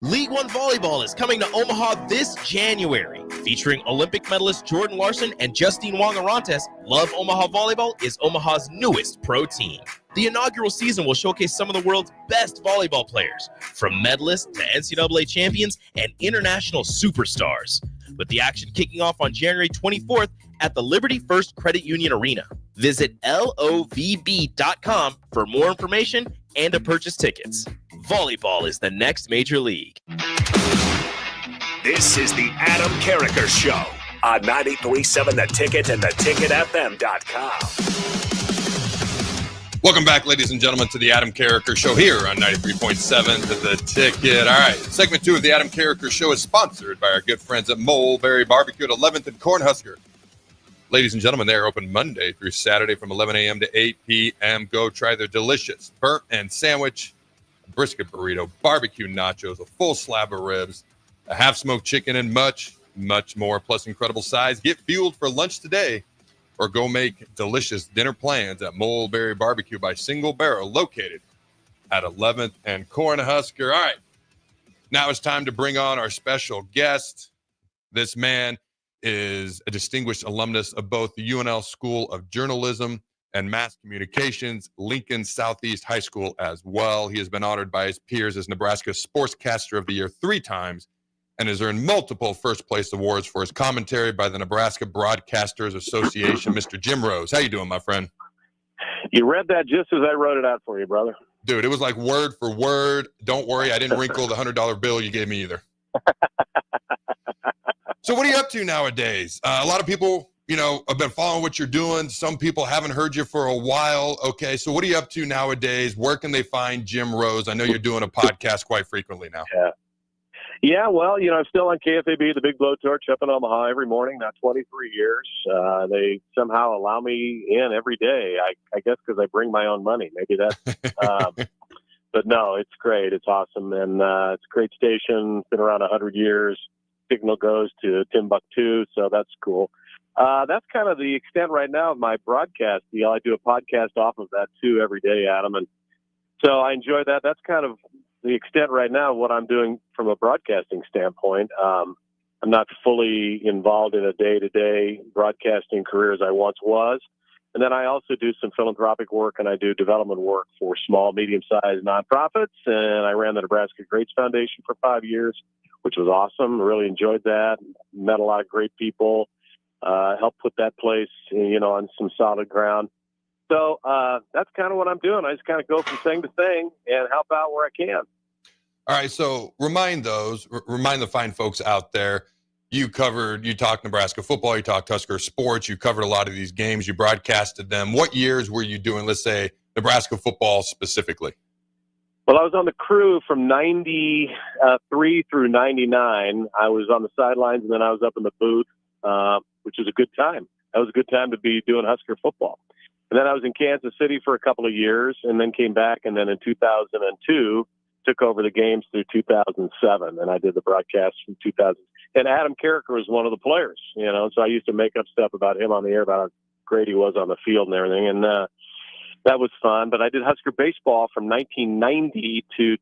League One Volleyball is coming to Omaha this January. Featuring Olympic medalist Jordan Larson and Justine Wong-Arantes, Love Omaha Volleyball is Omaha's newest pro team. The inaugural season will showcase some of the world's best volleyball players, from medalists to NCAA champions and international superstars, with the action kicking off on January 24th at the Liberty First Credit Union Arena. Visit LOVB.com for more information and to purchase tickets. Volleyball is the next major league. This is the Adam Carriker Show on 93.7 The Ticket and theticketfm.com. Welcome back, ladies and gentlemen, to the Adam Carriker Show here on 93.7 The Ticket. All right, segment 2 of the Adam Carriker Show is sponsored by our good friends at Mulberry Barbecue at 11th and Cornhusker. Ladies and gentlemen, they are open Monday through Saturday from 11 a.m. to 8 p.m. Go try their delicious burnt end sandwich, a brisket burrito, barbecue nachos, a full slab of ribs, a half-smoked chicken, and much, much more, plus incredible size. Get fueled for lunch today, or go make delicious dinner plans at Mulberry Barbecue by Single Barrel, located at 11th and Cornhusker. All right, now it's time to bring on our special guest. This man is a distinguished alumnus of both the UNL School of Journalism and Mass Communications, Lincoln Southeast High School as well. He has been honored by his peers as Nebraska's Sportscaster of the Year 3 times, and has earned multiple first-place awards for his commentary by the Nebraska Broadcasters Association. Mr. Jim Rose, how you doing, my friend? You read that just as I wrote it out for you, brother. Dude, it was like word for word. Don't worry, I didn't wrinkle the $100 bill you gave me either. So what are you up to nowadays? A lot of people, have been following what you're doing. Some people haven't heard you for a while. Okay, so what are you up to nowadays? Where can they find Jim Rose? I know you're doing a podcast quite frequently now. Yeah, well, I'm still on KFAB, the Big Blowtorch up in Omaha every morning, now 23 years. They somehow allow me in every day, I guess because I bring my own money. Maybe that's but no, it's great. It's awesome. And it's a great station. It's been around 100 years. Signal goes to Timbuktu, so that's cool. That's kind of the extent right now of my broadcast deal. I do a podcast off of that, too, every day, Adam. And so I enjoy that. That's kind of the extent right now of what I'm doing from a broadcasting standpoint. I'm not fully involved in a day-to-day broadcasting career as I once was. And then I also do some philanthropic work, and I do development work for small, medium-sized nonprofits. And I ran the Nebraska Greats Foundation for 5 years, which was awesome. Really enjoyed that. Met a lot of great people. Helped put that place, on some solid ground. So that's kind of what I'm doing. I just kind of go from thing to thing and help out where I can. All right, so remind the fine folks out there, you talked Nebraska football, you talked Husker sports, you covered a lot of these games, you broadcasted them. What years were you doing, let's say, Nebraska football specifically? Well, I was on the crew from 93 through 99. I was on the sidelines, and then I was up in the booth, which was a good time. That was a good time to be doing Husker football. And then I was in Kansas City for a couple of years, and then came back, and then in 2002, took over the games through 2007, and I did the broadcast from 2000. And Adam Carriker was one of the players, so I used to make up stuff about him on the air, about how great he was on the field and everything, and that was fun. But I did Husker baseball from 1990 to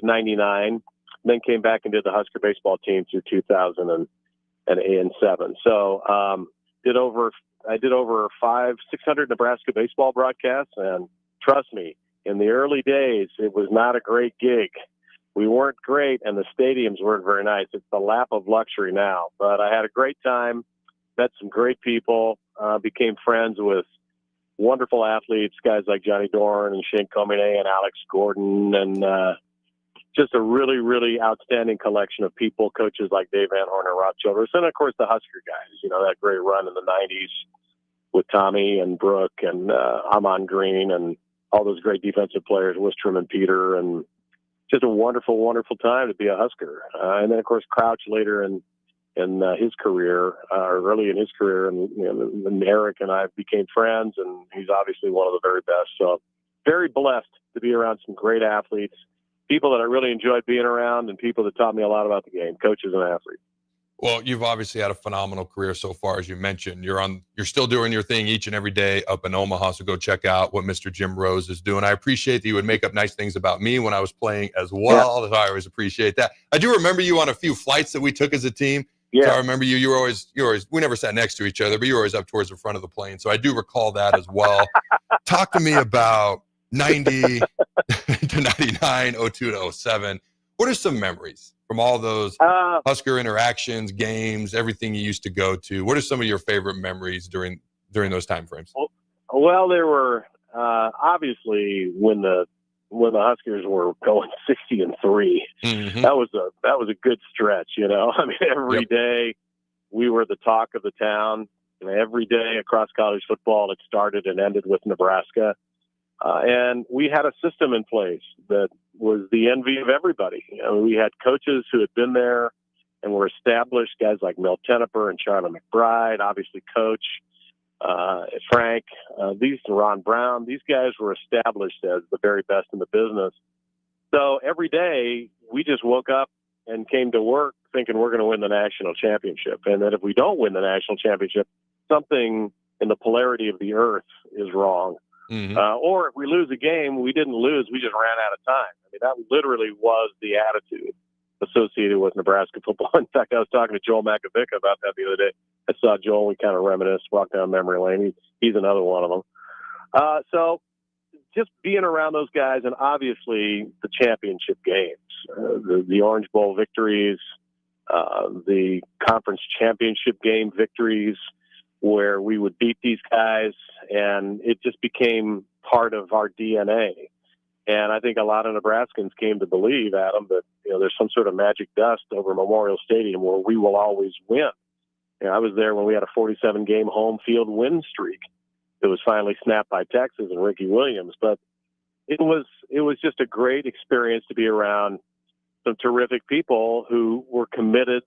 99, then came back and did the Husker baseball team through 2007. So I did over 600 Nebraska baseball broadcasts, and trust me, in the early days, it was not a great gig. We weren't great, and the stadiums weren't very nice. It's the lap of luxury now. But I had a great time, met some great people, became friends with wonderful athletes, guys like Johnny Dorn and Shane Comine and Alex Gordon, and just a really, really outstanding collection of people, coaches like Dave Van Horn and Rob Childress, and, of course, the Husker guys, that great run in the 90s with Tommy and Brooke and Amon Green and all those great defensive players, Wistrom and Peter, and just a wonderful, wonderful time to be a Husker. And then, of course, Crouch later in his career, early in his career, and Eric and I became friends, and he's obviously one of the very best. So very blessed to be around some great athletes, people that I really enjoyed being around, and people that taught me a lot about the game, coaches and athletes. Well, you've obviously had a phenomenal career so far, as you mentioned. You're still doing your thing each and every day up in Omaha, so go check out what Mr. Jim Rose is doing. I appreciate that you would make up nice things about me when I was playing as well. Yeah. I always appreciate that. I do remember you on a few flights that we took as a team. Yeah. So I remember you were always, we never sat next to each other, but you were always up towards the front of the plane. So I do recall that as well. Talk to me about 90 to 99, 02 to 07. What are some memories from all those Husker interactions, games, everything you used to go to? What are some of your favorite memories during those time frames? Well, there were obviously when the Huskers were going 60-3. Mm-hmm. That was a good stretch, I mean, every day we were the talk of the town. Every day across college football, it started and ended with Nebraska. And we had a system in place that was the envy of everybody. We had coaches who had been there and were established, guys like Mel Tenniper and Charlie McBride, obviously Coach, Frank, Ron Brown. These guys were established as the very best in the business. So every day we just woke up and came to work thinking we're going to win the national championship. And that if we don't win the national championship, something in the polarity of the earth is wrong. Or if we lose a game, we didn't lose. We just ran out of time. I mean, that literally was the attitude associated with Nebraska football. In fact, I was talking to Joel Makovic about that the other day. I saw Joel. We kind of reminisced, walked down memory lane. He's another one of them. So just being around those guys, and obviously the championship games, the Orange Bowl victories, the conference championship game victories, where we would beat these guys, and it just became part of our DNA. And I think a lot of Nebraskans came to believe, Adam, that there's some sort of magic dust over Memorial Stadium where we will always win. I was there when we had a 47-game home field win streak that was finally snapped by Texas and Ricky Williams. But it was just a great experience to be around some terrific people who committed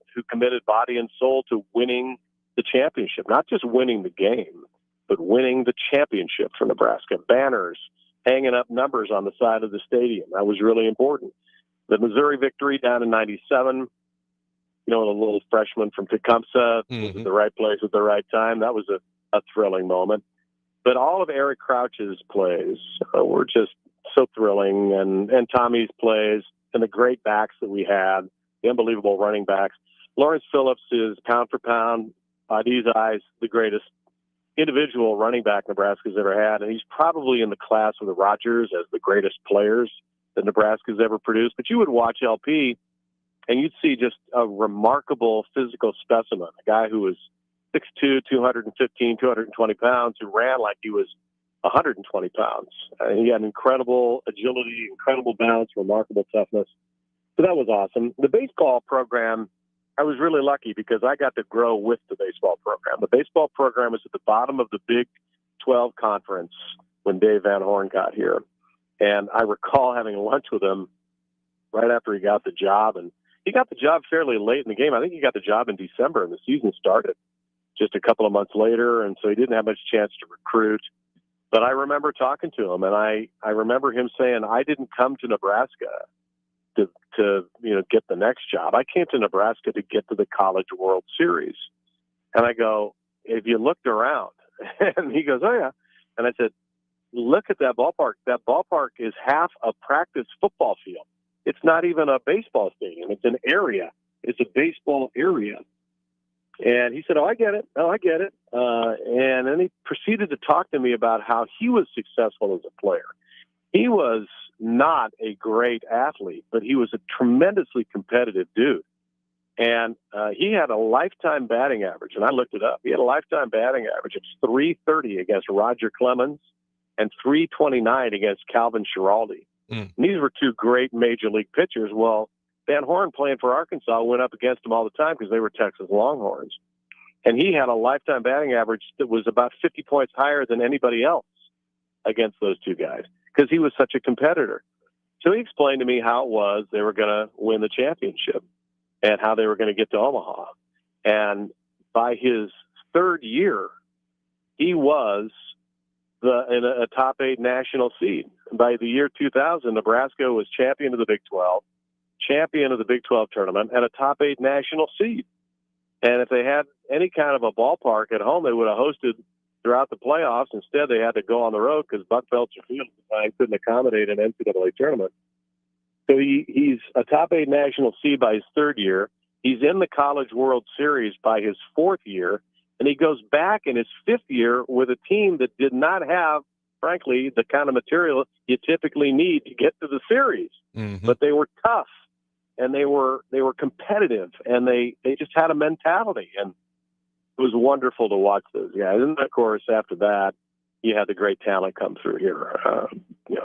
body and soul to winning the championship, not just winning the game, but winning the championship for Nebraska. Banners, hanging up numbers on the side of the stadium. That was really important. The Missouri victory down in 97, the little freshman from Tecumseh was at the right place at the right time. That was a thrilling moment. But all of Eric Crouch's plays were just so thrilling, and Tommy's plays, and the great backs that we had, the unbelievable running backs. Lawrence Phillips is pound for pound, by these eyes, the greatest individual running back Nebraska's ever had. And he's probably in the class with the Rodgers as the greatest players that Nebraska's ever produced. But you would watch LP and you'd see just a remarkable physical specimen, a guy who was 6'2", 215, 220 pounds, who ran like he was 120 pounds. He had incredible agility, incredible balance, remarkable toughness. So that was awesome. The baseball program, I was really lucky because I got to grow with the baseball program. The baseball program was at the bottom of the Big 12 conference when Dave Van Horn got here. And I recall having lunch with him right after he got the job. And he got the job fairly late in the game. I think he got the job in December, and the season started just a couple of months later. And so he didn't have much chance to recruit. But I remember talking to him, and I remember him saying, I didn't come to Nebraska to get the next job. I came to Nebraska to get to the College World Series. And I go, have you looked around? And he goes, oh, yeah. And I said, look at that ballpark. That ballpark is half a practice football field. It's not even a baseball stadium. It's an area. It's a baseball area. And he said, oh, I get it. And then he proceeded to talk to me about how he was successful as a player. He was not a great athlete, but he was a tremendously competitive dude. And he had a lifetime batting average, and I looked it up. He had a lifetime batting average of .330 against Roger Clemens and .329 against Calvin Schiraldi. And these were two great major league pitchers. Well, Van Horn, playing for Arkansas, went up against them all the time because they were Texas Longhorns. And he had a lifetime batting average that was about 50 points higher than anybody else against those two guys because he was such a competitor. So he explained to me how it was they were going to win the championship and how they were going to get to Omaha. And by his third year, he was in a top 8 national seed. By the year 2000, Nebraska was champion of the Big 12, champion of the Big 12 tournament, and a top 8 national seed. And if they had any kind of a ballpark at home, they would have hosted throughout the playoffs. Instead, they had to go on the road because Buck Belcher Field couldn't accommodate an NCAA tournament. So he's a top 8 national seed by his third year. He's in the College World Series by his fourth year. And he goes back in his fifth year with a team that did not have, frankly, the kind of material you typically need to get to the series. But they were tough, and they were competitive, and they just had a mentality. And it was wonderful to watch those guys. And, of course, after that, you had the great talent come through here.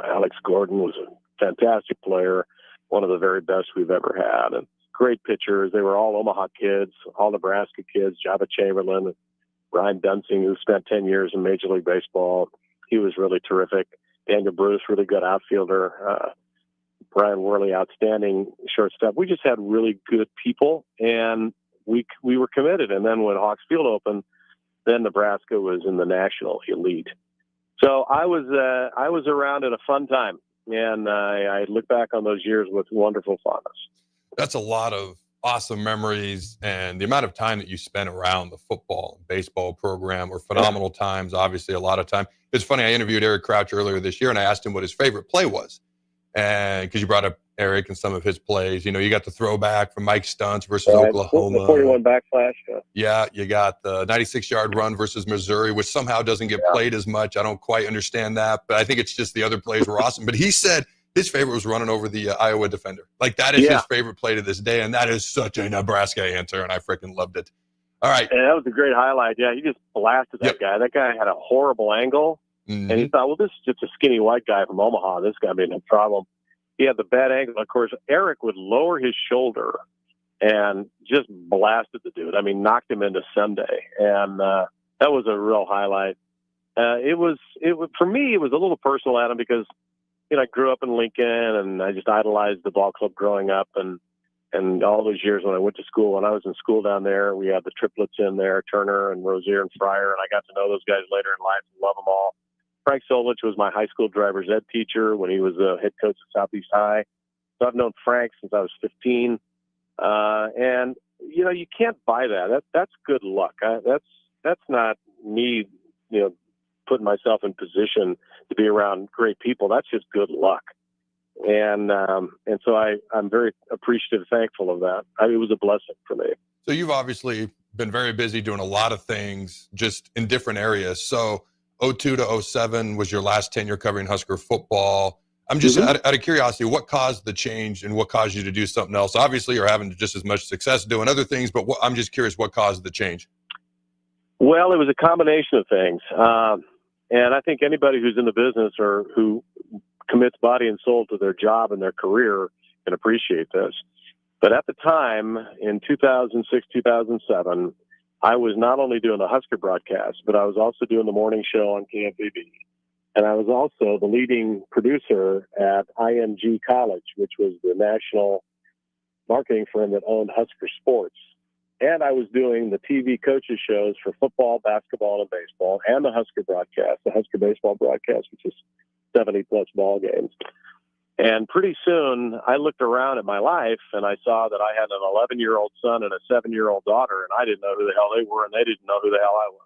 Alex Gordon was a fantastic player, one of the very best we've ever had. And great pitchers. They were all Omaha kids, all Nebraska kids. Java Chamberlain, and Ryan Dunsing, who spent 10 years in Major League Baseball. He was really terrific. Daniel Bruce, really good outfielder. Brian Worley, outstanding shortstop. We just had really good people, and we were committed. And then when Hawks Field opened, then Nebraska was in the national elite. So I was around at a fun time, and I look back on those years with wonderful fondness. That's a lot of awesome memories, and the amount of time that you spent around the football and baseball program were phenomenal times. Obviously, a lot of time. It's funny. I interviewed Eric Crouch earlier this year, and I asked him what his favorite play was. And because you brought up Eric and some of his plays, you got the throwback from Mike Stunts versus Oklahoma. The 41 backslash. Yeah, you got the 96-yard run versus Missouri, which somehow doesn't get played as much. I don't quite understand that, but I think it's just the other plays were awesome. But he said his favorite was running over the Iowa defender. Like, that is his favorite play to this day, and that is such a Nebraska answer, and I freaking loved it. All right. And that was a great highlight. Yeah, he just blasted that guy. That guy had a horrible angle, and he thought, well, this is just a skinny white guy from Omaha. This guy made no problem. He had the bad angle. Of course, Eric would lower his shoulder and just blasted the dude. I mean, knocked him into Sunday, and that was a real highlight. It was for me. It was a little personal, Adam, because I grew up in Lincoln, and I just idolized the ball club growing up, and all those years when I went to school. When I was in school down there, we had the triplets in there, Turner and Rozier and Fryer, and I got to know those guys later in life and love them all. Frank Solich was my high school driver's ed teacher when he was the head coach at Southeast High. So I've known Frank since I was 15. And, you can't buy that. That's good luck. That's not me, putting myself in position to be around great people. That's just good luck. And so I'm very appreciative, thankful of that. It was a blessing for me. So you've obviously been very busy doing a lot of things just in different areas. So 02 to 07 was your last tenure covering Husker football. I'm just out of curiosity, what caused the change and what caused you to do something else? Obviously, you're having just as much success doing other things, but I'm just curious what caused the change. Well, it was a combination of things. And I think anybody who's in the business or who commits body and soul to their job and their career can appreciate this. But at the time, in 2006, 2007, I was not only doing the Husker broadcast, but I was also doing the morning show on KFAB. And I was also the leading producer at IMG College, which was the national marketing firm that owned Husker Sports. And I was doing the TV coaches shows for football, basketball, and baseball, and the Husker broadcast, the Husker baseball broadcast, which is 70-plus ball games. And pretty soon, I looked around at my life, and I saw that I had an 11-year-old son and a 7-year-old daughter, and I didn't know who the hell they were, and they didn't know who the hell I was.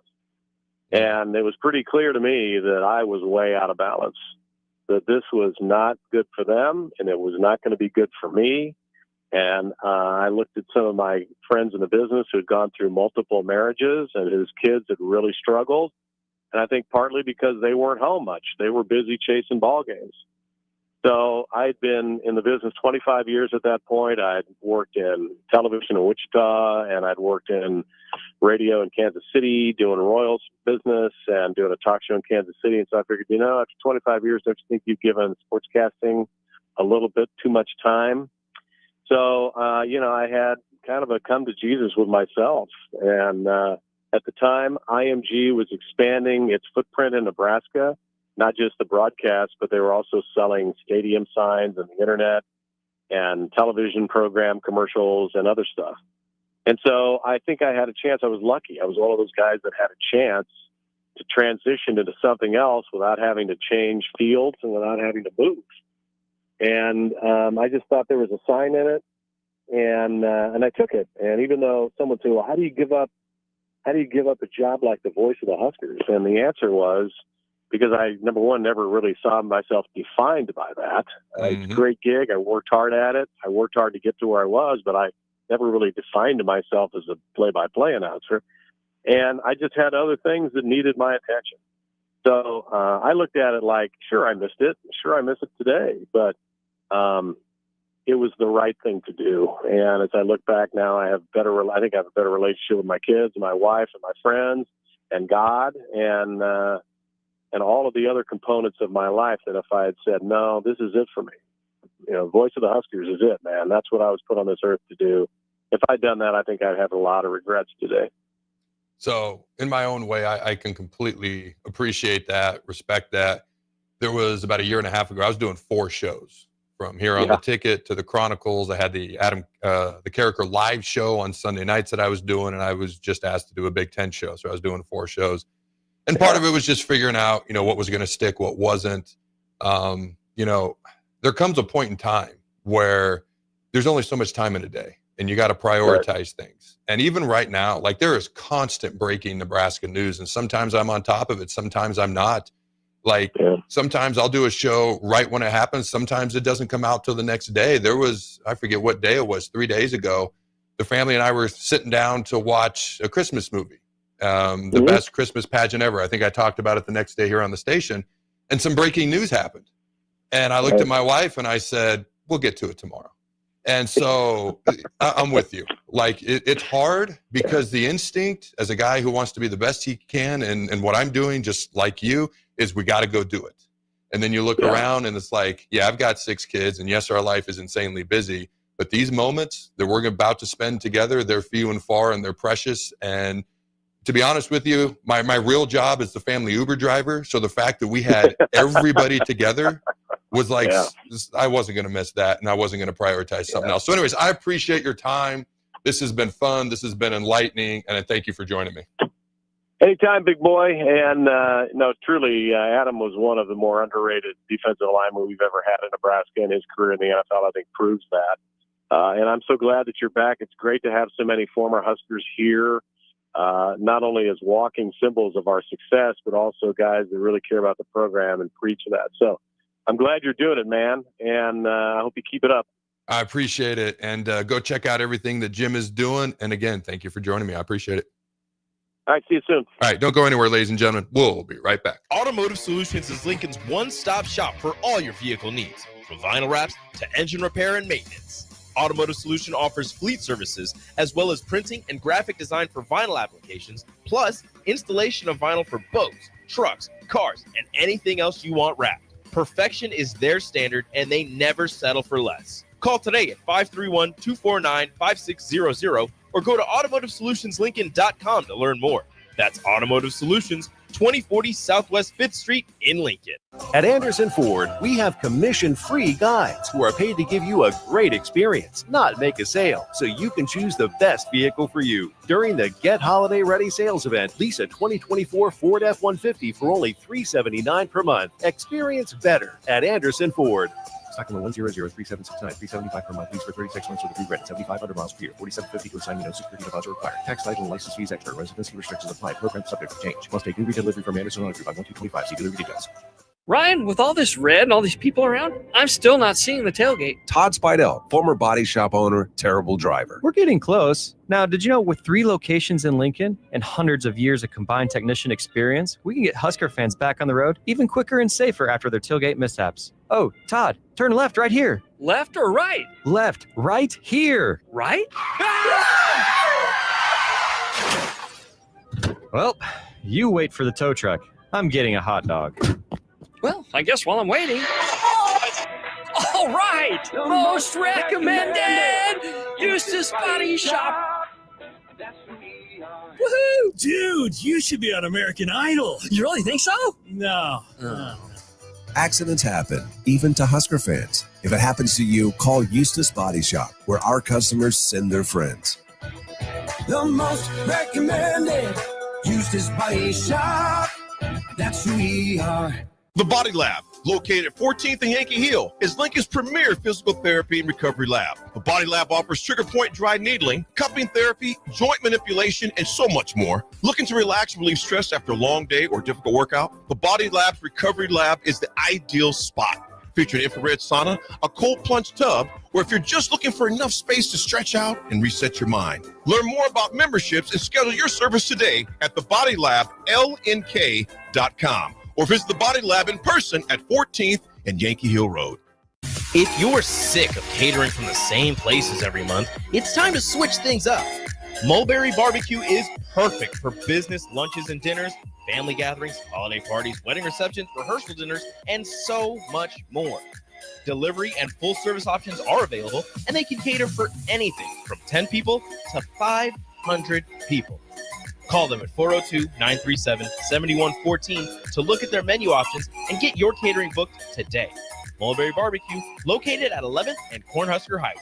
And it was pretty clear to me that I was way out of balance, that this was not good for them, and it was not going to be good for me. And I looked at some of my friends in the business who had gone through multiple marriages, and whose kids had really struggled. And I think partly because they weren't home much. They were busy chasing ball games. So I'd been in the business 25 years at that point. I'd worked in television in Wichita, and I'd worked in radio in Kansas City, doing Royals business and doing a talk show in Kansas City. And so I figured, after 25 years, don't you think you've given sportscasting a little bit too much time? So, I had kind of a come to Jesus with myself. And at the time, IMG was expanding its footprint in Nebraska. Not just the broadcast, but they were also selling stadium signs and the internet and television program commercials and other stuff. And so I think I had a chance. I was lucky. I was one of those guys that had a chance to transition into something else without having to change fields and without having to move. And I just thought there was a sign in it, and I took it. And even though someone said, well, how do you give up a job like the voice of the Huskers? And the answer was, because I, number one, never really saw myself defined by that. It's a great gig. I worked hard at it. I worked hard to get to where I was, but I never really defined myself as a play-by-play announcer. And I just had other things that needed my attention. So I looked at it like, sure, I missed it. Sure, I miss it today. But it was the right thing to do. And as I look back now, I think I have a better relationship with my kids and my wife and my friends and God and all of the other components of my life, that if I had said, no, this is it for me. Voice of the Huskers is it, man. That's what I was put on this earth to do. If I'd done that, I think I'd have a lot of regrets today. So in my own way, I can completely appreciate that, respect that. there was about a year and a half ago, I was doing 4 shows from here on the ticket to the Chronicles. I had the the Carriker live show on Sunday nights that I was doing, and I was just asked to do a Big Ten show. So I was doing 4 shows. And part of it was just figuring out, what was going to stick, what wasn't. There comes a point in time where there's only so much time in a day, and you got to prioritize things. And even right now, like, there is constant breaking Nebraska news, and sometimes I'm on top of it, sometimes I'm not. Like, sometimes I'll do a show right when it happens. Sometimes it doesn't come out till the next day. There was, I forget what day it was, 3 days ago, the family and I were sitting down to watch a Christmas movie, the best Christmas pageant ever. I think I talked about it the next day here on the station, and some breaking news happened. And I looked at my wife and I said, we'll get to it tomorrow. And so I'm with you. Like, it's hard because the instinct as a guy who wants to be the best he can, and what I'm doing, just like you, is we got to go do it. And then you look around and it's like, I've got 6 kids, and yes, our life is insanely busy, but these moments that we're about to spend together, they're few and far, and they're precious. And to be honest with you, my real job is the family Uber driver. So the fact that we had everybody together was like, I wasn't going to miss that, and I wasn't going to prioritize something else. So anyways, I appreciate your time. This has been fun. This has been enlightening, and I thank you for joining me. Anytime, big boy. And truly, Adam was one of the more underrated defensive linemen we've ever had in Nebraska, and his career in the NFL, I think, proves that. And I'm so glad that you're back. It's great to have so many former Huskers here, not only as walking symbols of our success, but also guys that really care about the program and preach that. So I'm glad you're doing it, man, and I hope you keep it up. I appreciate it, and go check out everything that Jim is doing. And again, thank you for joining me. I appreciate it. All right, see you soon. All right, don't go anywhere, ladies and gentlemen. We'll be right back. Automotive Solutions is Lincoln's one-stop shop for all your vehicle needs, from vinyl wraps to engine repair and maintenance. Automotive Solution offers fleet services as well as printing and graphic design for vinyl applications, plus installation of vinyl for boats, trucks, cars, and anything else you want wrapped. Perfection is their standard, and they never settle for less. Call today at 531-249-5600 or go to automotivesolutionslincoln.com to learn more. That's Automotive Solutions, 2040 Southwest 5th Street in Lincoln. At Anderson Ford, we have commission-free guides who are paid to give you a great experience, not make a sale, so you can choose the best vehicle for you. During the Get Holiday Ready sales event, lease a 2024 Ford F-150 for only $379 per month. Experience better at Anderson Ford. Stock number 1003769, $375 per month, lease for 36 months with a free rent, 7,500 miles per year, $4,750 to assign, no security deposit required. Tax, title, and license fees extra. Residency restrictions apply. Program subject to change. Must take new delivery from Anderson Auto Group by 1225. See delivery details. Ryan, with all this red and all these people around, I'm still not seeing the tailgate. Todd Spidell, former body shop owner, terrible driver. We're getting close. Now, did you know with 3 locations in Lincoln and hundreds of years of combined technician experience, we can get Husker fans back on the road even quicker and safer after their tailgate mishaps? Oh, Todd, turn left right here. Left or right? Left, right here. Right? Well, you wait for the tow truck. I'm getting a hot dog. Well, I guess while I'm waiting. All right! Most recommended! Eustace Body Shop! Woohoo! Dude, you should be on American Idol. You really think so? No. Accidents happen, even to Husker fans. If it happens to you, call Eustace Body Shop, where our customers send their friends. The most recommended Eustace Body Shop. That's who we are. The Body Lab, located at 14th and Yankee Hill, is Lincoln's premier physical therapy and recovery lab. The Body Lab offers trigger point dry needling, cupping therapy, joint manipulation, and so much more. Looking to relax and relieve stress after a long day or difficult workout? The Body Lab's recovery lab is the ideal spot. Featuring infrared sauna, a cold plunge tub, or if you're just looking for enough space to stretch out and reset your mind. Learn more about memberships and schedule your service today at thebodylab.lnk.com. Or visit the Body Lab in person at 14th and Yankee Hill Road. If you're sick of catering from the same places every month, it's time to switch things up. Mulberry Barbecue is perfect for business lunches and dinners, family gatherings, holiday parties, wedding receptions, rehearsal dinners, and so much more. Delivery and full service options are available, and they can cater for anything from 10 people to 500 people. Call them at 402-937-7114 to look at their menu options and get your catering booked today. Mulberry Barbecue, located at 11th and Cornhusker Highway.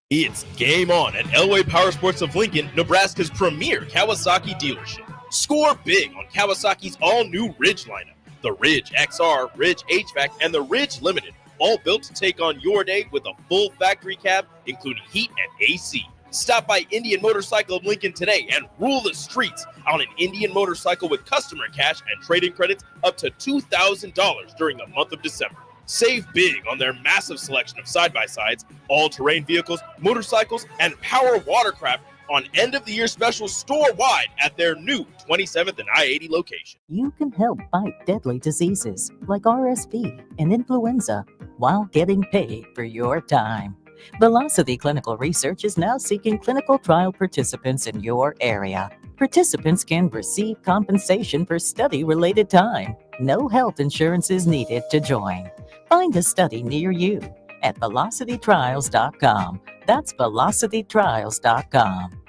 It's game on at Elway Power Sports of Lincoln, Nebraska's premier Kawasaki dealership. Score big on Kawasaki's all-new Ridge lineup. The Ridge XR, Ridge HVAC, and the Ridge Limited, all built to take on your day with a full factory cab, including heat and AC. Stop by Indian Motorcycle of Lincoln today and rule the streets on an Indian motorcycle with customer cash and trade-in credits up to $2,000 during the month of December. Save big on their massive selection of side-by-sides, all-terrain vehicles, motorcycles, and power watercraft on end-of-the-year specials store-wide at their new 27th and I-80 location. You can help fight deadly diseases like RSV and influenza while getting paid for your time. Velocity Clinical Research is now seeking clinical trial participants in your area. Participants can receive compensation for study-related time. No health insurance is needed to join. Find a study near you at velocitytrials.com. That's velocitytrials.com.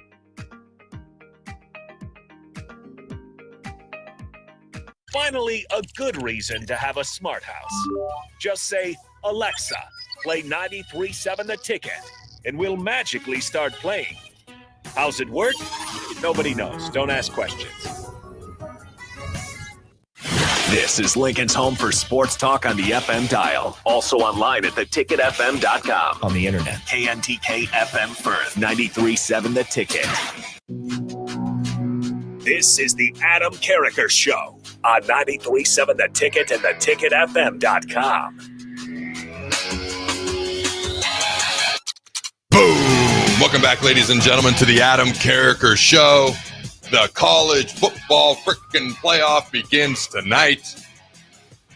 Finally, a good reason to have a smart house. Just say, Alexa, play 93.7 The Ticket, and we'll magically start playing. How's it work? Nobody knows. Don't ask questions. This is Lincoln's home for sports talk on the FM dial. Also online at theticketfm.com. On the internet, KNTK FM Firth, 93.7 The Ticket. This is the Adam Carriker Show on 93.7 The Ticket and theticketfm.com. Boom! Welcome back, ladies and gentlemen, to the Adam Carriker Show. The college football frickin' playoff begins tonight.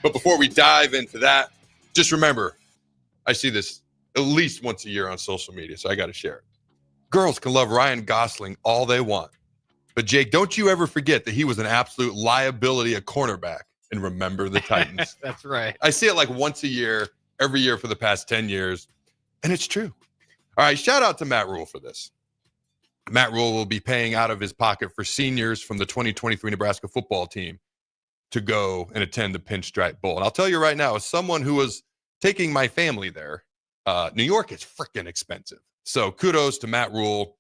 But before we dive into that, just remember, I see this at least once a year on social media, so I got to share it. Girls can love Ryan Gosling all they want. But, Jake, don't you ever forget that he was an absolute liability at cornerback. And remember the Titans. That's right. I see it like once a year, every year for the past 10 years. And it's true. All right, shout out to Matt Rule for this. Matt Rule will be paying out of his pocket for seniors from the 2023 Nebraska football team to go and attend the Pinstripe Bowl. And I'll tell you right now, as someone who was taking my family there, New York is freaking expensive. So kudos to Matt Rule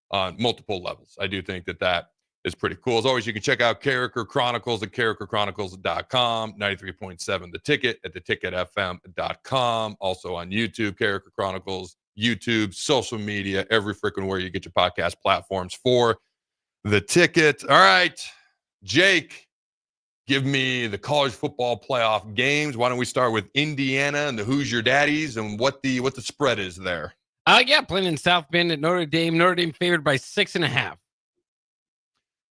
on multiple levels. I do think that that is pretty cool. As always, you can check out Carriker Chronicles at carrikerchronicles.com, 93.7 The Ticket at theticketfm.com. Also on YouTube, Carriker Chronicles, YouTube, social media, every freaking where you get your podcast platforms for The Ticket. All right, Jake, give me the college football playoff games. Why don't we start with Indiana and the Who's Your Daddies and what the spread is there? Yeah, playing in South Bend at Notre Dame. Notre Dame favored by 6.5.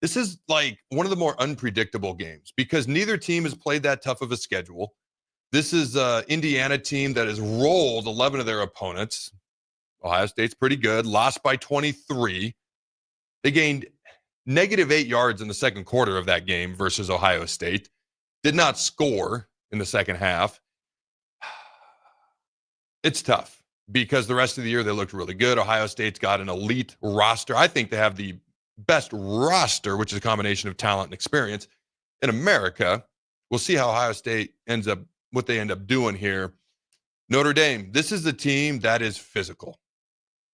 This is like one of the more unpredictable games because neither team has played that tough of a schedule. This is an Indiana team that has rolled 11 of their opponents. Ohio State's pretty good. Lost by 23. They gained -8 yards in the second quarter of that game versus Ohio State. Did not score in the second half. It's tough because the rest of the year they looked really good. Ohio State's got an elite roster. I think they have the best roster, which is a combination of talent and experience in America. We'll see how Ohio State what they end up doing here. Notre Dame, this is a team that is physical.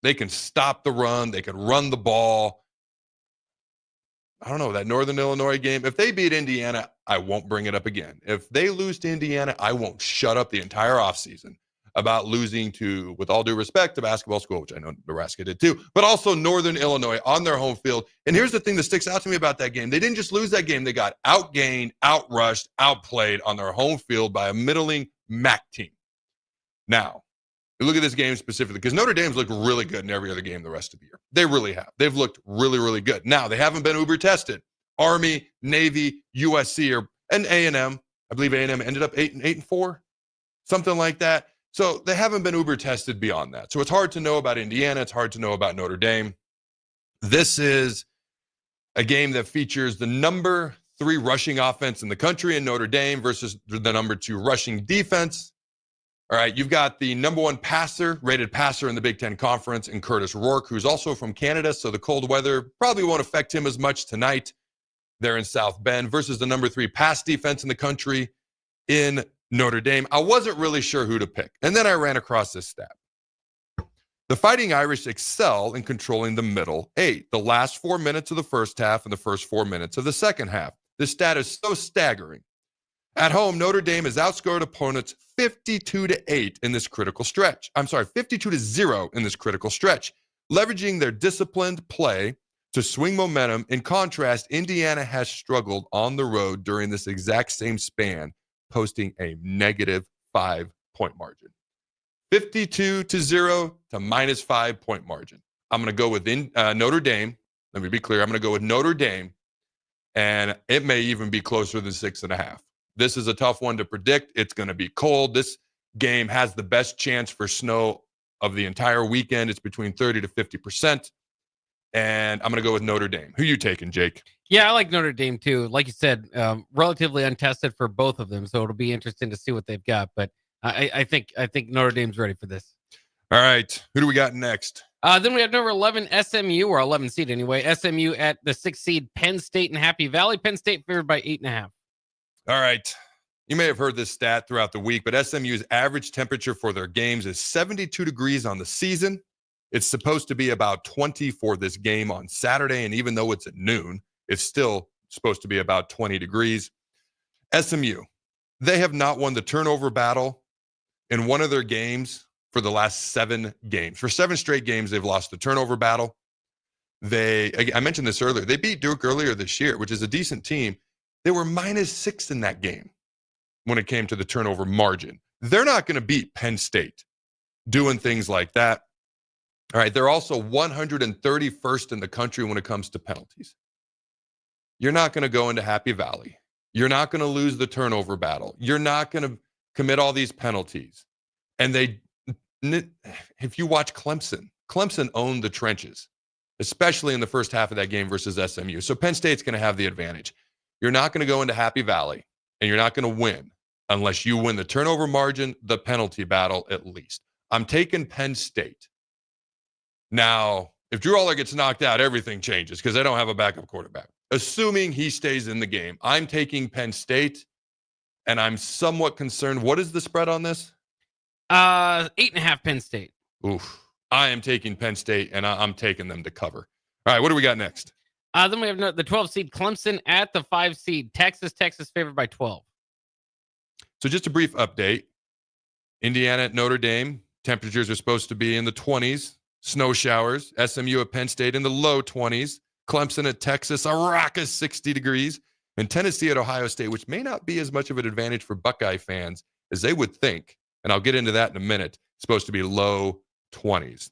They can stop the run. They can run the ball. I don't know, that Northern Illinois game, if they beat Indiana, I won't bring it up again. If they lose to Indiana, I won't shut up the entire offseason about losing to, with all due respect, to basketball school, which I know Nebraska did too, but also Northern Illinois on their home field. And here's the thing that sticks out to me about that game. They didn't just lose that game. They got outgained, outrushed, outplayed on their home field by a middling MAC team. Now, you look at this game specifically, because Notre Dame's looked really good in every other game the rest of the year. They really have. They've looked really, really good. Now, they haven't been uber tested. Army, Navy, USC, and A&M. I believe A&M ended up 8-4, something like that. So they haven't been uber tested beyond that. So it's hard to know about Indiana. It's hard to know about Notre Dame. This is a game that features the number 3 rushing offense in the country in Notre Dame versus the number 2 rushing defense All right, you've got the number one rated passer in the Big Ten Conference in Curtis Rourke, who's also from Canada, so the cold weather probably won't affect him as much tonight there in South Bend, versus the number 3 pass defense in the country in Notre Dame. I wasn't really sure who to pick, and then I ran across this stat. The Fighting Irish excel in controlling the middle 8, the last 4 minutes of the first half and the first 4 minutes of the second half. This stat is so staggering. At home, Notre Dame has outscored opponents 52-8 in this critical stretch. 52-0 in this critical stretch, leveraging their disciplined play to swing momentum. In contrast, Indiana has struggled on the road during this exact same span, posting a negative 5-point margin. 52-0 to -5 point margin. I'm going to go with Notre Dame. Let me be clear. I'm going to go with Notre Dame, and it may even be closer than 6.5. This is a tough one to predict. It's going to be cold. This game has the best chance for snow of the entire weekend. It's between 30 to 50%. And I'm going to go with Notre Dame. Who you taking, Jake? Yeah, I like Notre Dame too. Like you said, relatively untested for both of them, so it'll be interesting to see what they've got. But I think Notre Dame's ready for this. All right, who do we got next? Then we have number 11 SMU, or 11 seed anyway. SMU at the 6th seed Penn State and Happy Valley. Penn State favored by 8.5. All right. You may have heard this stat throughout the week, but SMU's average temperature for their games is 72 degrees on the season. It's supposed to be about 20 for this game on Saturday, and even though it's at noon, it's still supposed to be about 20 degrees. SMU, they have not won the turnover battle in one of their games for the last 7 games. For 7 straight games, they've lost the turnover battle. I mentioned this earlier. They beat Duke earlier this year, which is a decent team. They were -6 in that game when it came to the turnover margin. They're not going to beat Penn State doing things like that. All right, they're also 131st in the country when it comes to penalties. You're not going to go into Happy Valley. You're not going to lose the turnover battle. You're not going to commit all these penalties. And if you watch Clemson owned the trenches, especially in the first half of that game versus SMU. So Penn State's going to have the advantage. You're not going to go into Happy Valley, and you're not going to win unless you win the turnover margin, the penalty battle at least. I'm taking Penn State. Now, if Drew Aller gets knocked out, everything changes because they don't have a backup quarterback. Assuming he stays in the game, I'm taking Penn State, and I'm somewhat concerned. What is the spread on this? 8.5 Penn State. Oof. I am taking Penn State, and I'm taking them to cover. All right, what do we got next? Then we have the 12 seed Clemson at the 5 seed Texas. Texas favored by 12. So just a brief update. Indiana at Notre Dame. Temperatures are supposed to be in the 20s. Snow showers. SMU at Penn State in the low 20s. Clemson at Texas, a raucous 60 degrees. And Tennessee at Ohio State, which may not be as much of an advantage for Buckeye fans as they would think. And I'll get into that in a minute. It's supposed to be low 20s.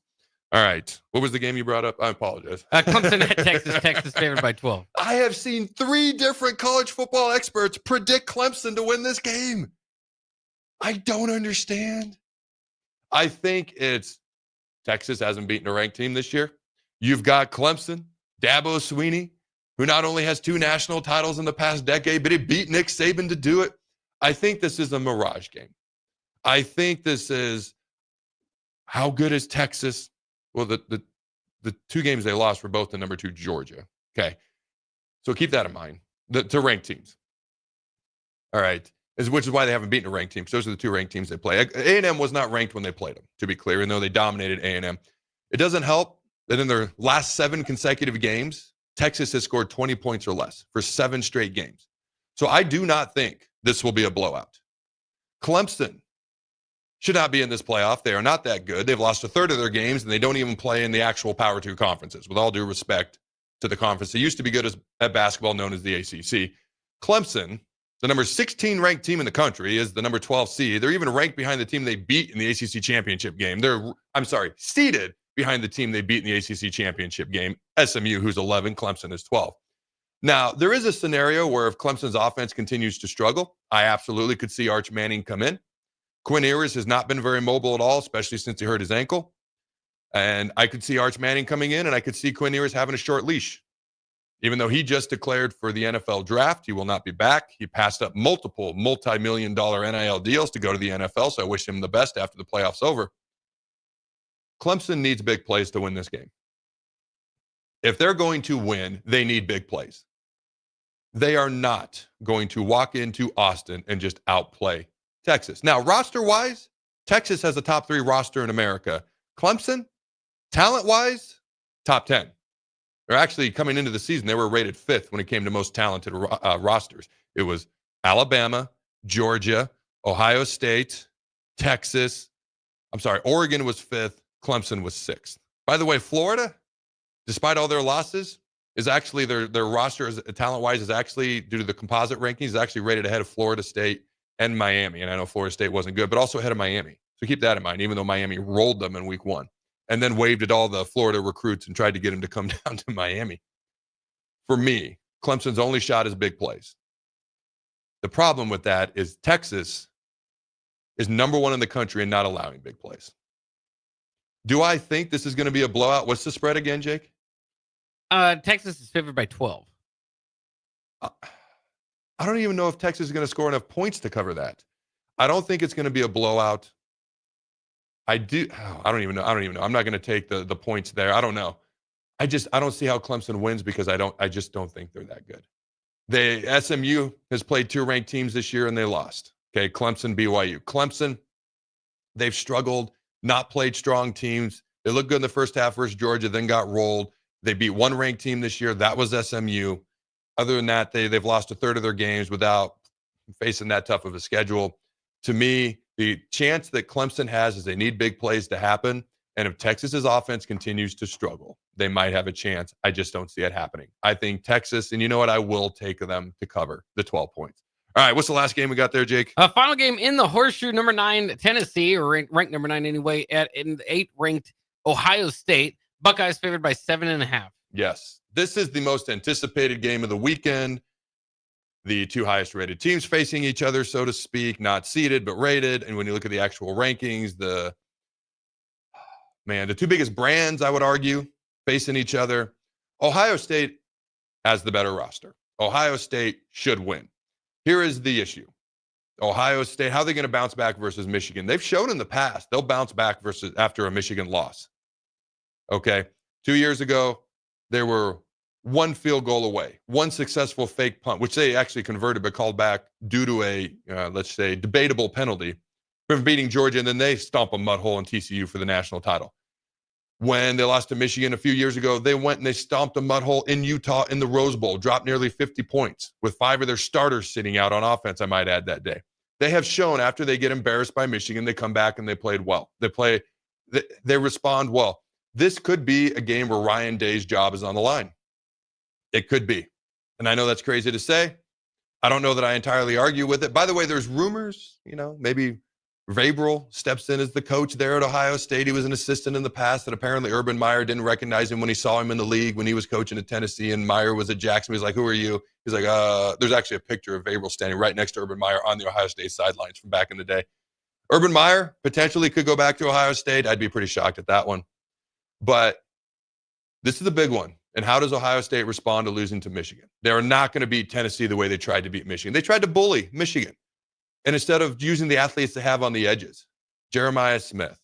All right. What was the game you brought up? I apologize. Clemson at Texas. Texas favored by 12. I have seen 3 different college football experts predict Clemson to win this game. I don't understand. I think it's Texas hasn't beaten a ranked team this year. You've got Clemson, Dabo Swinney, who not only has 2 national titles in the past decade, but he beat Nick Saban to do it. I think this is a mirage game. I think this is how good is Texas? Well, the 2 games they lost were both to number 2 Georgia. Okay. So keep that in mind. To ranked teams. All right. Which is why they haven't beaten a ranked team. So those are the 2 ranked teams they play. A&M was not ranked when they played them, to be clear, even though they dominated A&M. It doesn't help that in their last 7 consecutive games, Texas has scored 20 points or less for 7 straight games. So I do not think this will be a blowout. Clemson should not be in this playoff. They are not that good. They've lost a third of their games, and they don't even play in the actual Power 2 conferences, with all due respect to the conference. They used to be good at basketball, known as the ACC. Clemson, the number 16 ranked team in the country, is the number 12 seed. They're even ranked behind the team they beat in the ACC championship game. Seeded behind the team they beat in the ACC championship game, SMU, who's 11, Clemson is 12. Now, there is a scenario where if Clemson's offense continues to struggle, I absolutely could see Arch Manning come in. Quinn Ewers has not been very mobile at all, especially since he hurt his ankle. And I could see Arch Manning coming in, and I could see Quinn Ewers having a short leash. Even though he just declared for the NFL draft, he will not be back. He passed up multiple multi-million-dollar NIL deals to go to the NFL, so I wish him the best after the playoffs over. Clemson needs big plays to win this game. If they're going to win, they need big plays. They are not going to walk into Austin and just outplay Texas. Now, roster-wise, Texas has a top 3 roster in America. Clemson, talent-wise, top 10. They're actually coming into the season, they were rated 5th when it came to most talented rosters. It was Alabama, Georgia, Ohio State, Texas. Oregon was 5th. Clemson was 6th. By the way, Florida, despite all their losses, is actually their roster talent-wise is actually, due to the composite rankings, is actually rated ahead of Florida State and Miami. And I know Florida State wasn't good, but also ahead of Miami. So keep that in mind, even though Miami rolled them in week 1. And then waved at all the Florida recruits and tried to get them to come down to Miami. For me, Clemson's only shot is big plays. The problem with that is Texas is number 1 in the country in not allowing big plays. Do I think this is going to be a blowout? What's the spread again, Jake? Texas is favored by 12. I don't even know if Texas is going to score enough points to cover that. I don't think it's going to be a blowout. I don't even know. I'm not going to take the points there. I don't know. I don't see how Clemson wins because I just don't think they're that good. SMU has played 2 ranked teams this year and they lost. Okay, Clemson, BYU. Clemson, they've struggled, not played strong teams. They looked good in the first half versus Georgia, then got rolled. They beat 1 ranked team this year. That was SMU. Other than that, they've lost a third of their games without facing that tough of a schedule. To me, the chance that Clemson has is they need big plays to happen. And if Texas's offense continues to struggle, they might have a chance. I just don't see it happening. I think Texas, and you know what? I will take them to cover the 12 points. All right, what's the last game we got there, Jake? Final game in the Horseshoe, number 9, Tennessee, or ranked number 9 anyway, in the 8th ranked Ohio State. Buckeyes favored by 7.5. Yes, this is the most anticipated game of the weekend. The 2 highest rated teams facing each other, so to speak, not seeded, but rated. And when you look at the actual rankings, the 2 biggest brands, I would argue, facing each other. Ohio State has the better roster. Ohio State should win. Here is the issue. Ohio State, how are they going to bounce back versus Michigan? They've shown in the past they'll bounce back after a Michigan loss. Okay, 2 years ago, they were 1 field goal away, 1 successful fake punt, which they actually converted but called back due to a, let's say, debatable penalty from beating Georgia, and then they stomp a mud hole in TCU for the national title. When they lost to Michigan a few years ago, they went and they stomped a mud hole in Utah in the Rose Bowl, dropped nearly 50 points with 5 of their starters sitting out on offense, I might add, that day. They have shown after they get embarrassed by Michigan, they come back and they played well. They respond well. This could be a game where Ryan Day's job is on the line. It could be. And I know that's crazy to say. I don't know that I entirely argue with it. By the way, there's rumors, maybe Vrabel steps in as the coach there at Ohio State. He was an assistant in the past, and apparently Urban Meyer didn't recognize him when he saw him in the league when he was coaching at Tennessee, and Meyer was at Jackson. He's like, who are you? He's like, there's actually a picture of Vrabel standing right next to Urban Meyer on the Ohio State sidelines from back in the day. Urban Meyer potentially could go back to Ohio State. I'd be pretty shocked at that one. But this is a big one. And how does Ohio State respond to losing to Michigan? They are not going to beat Tennessee the way they tried to beat Michigan. They tried to bully Michigan. And instead of using the athletes they have on the edges, Jeremiah Smith,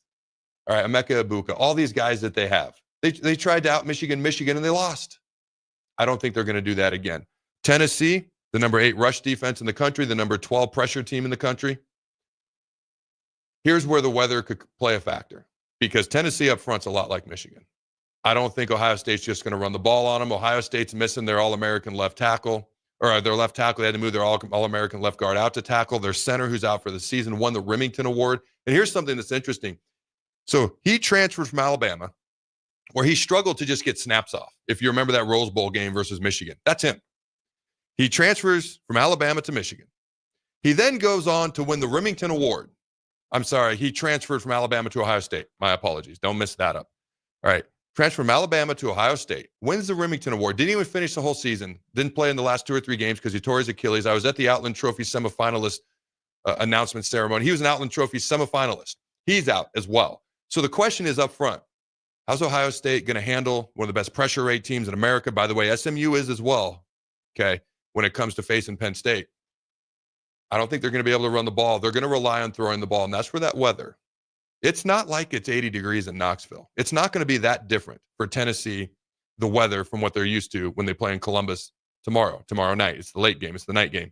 all right, Emeka Ibuka, all these guys that they have, they tried to out Michigan, and they lost. I don't think they're going to do that again. Tennessee, the number 8 rush defense in the country, the number 12 pressure team in the country. Here's where the weather could play a factor, because Tennessee up front's a lot like Michigan. I don't think Ohio State's just going to run the ball on them. Ohio State's missing their All-American left tackle, or their left tackle. They had to move their All-American left guard out to tackle. Their center, who's out for the season, won the Remington Award. And here's something that's interesting. So he transferred from Alabama, where he struggled to just get snaps off. If you remember that Rose Bowl game versus Michigan, that's him. He transfers from Alabama to Michigan. He then goes on to win the Remington Award. I'm sorry, he transferred from Alabama to Ohio State. My apologies. Don't mess that up. All right. Transferred from Alabama to Ohio State, wins the Remington Award, didn't even finish the whole season, didn't play in the last 2 or 3 games because he tore his Achilles. I was at the Outland Trophy semifinalist announcement ceremony. He was an Outland Trophy semifinalist. He's out as well. So the question is up front, How's Ohio State going to handle one of the best pressure rate teams in America? By the way, SMU is as well, okay, when it comes to facing Penn State. I don't think they're going to be able to run the ball. They're going to rely on throwing the ball, and that's where that weather. It's not like it's 80 degrees in Knoxville. It's not going to be that different for Tennessee, the weather, from what they're used to when they play in Columbus tomorrow night. It's the late game. It's the night game.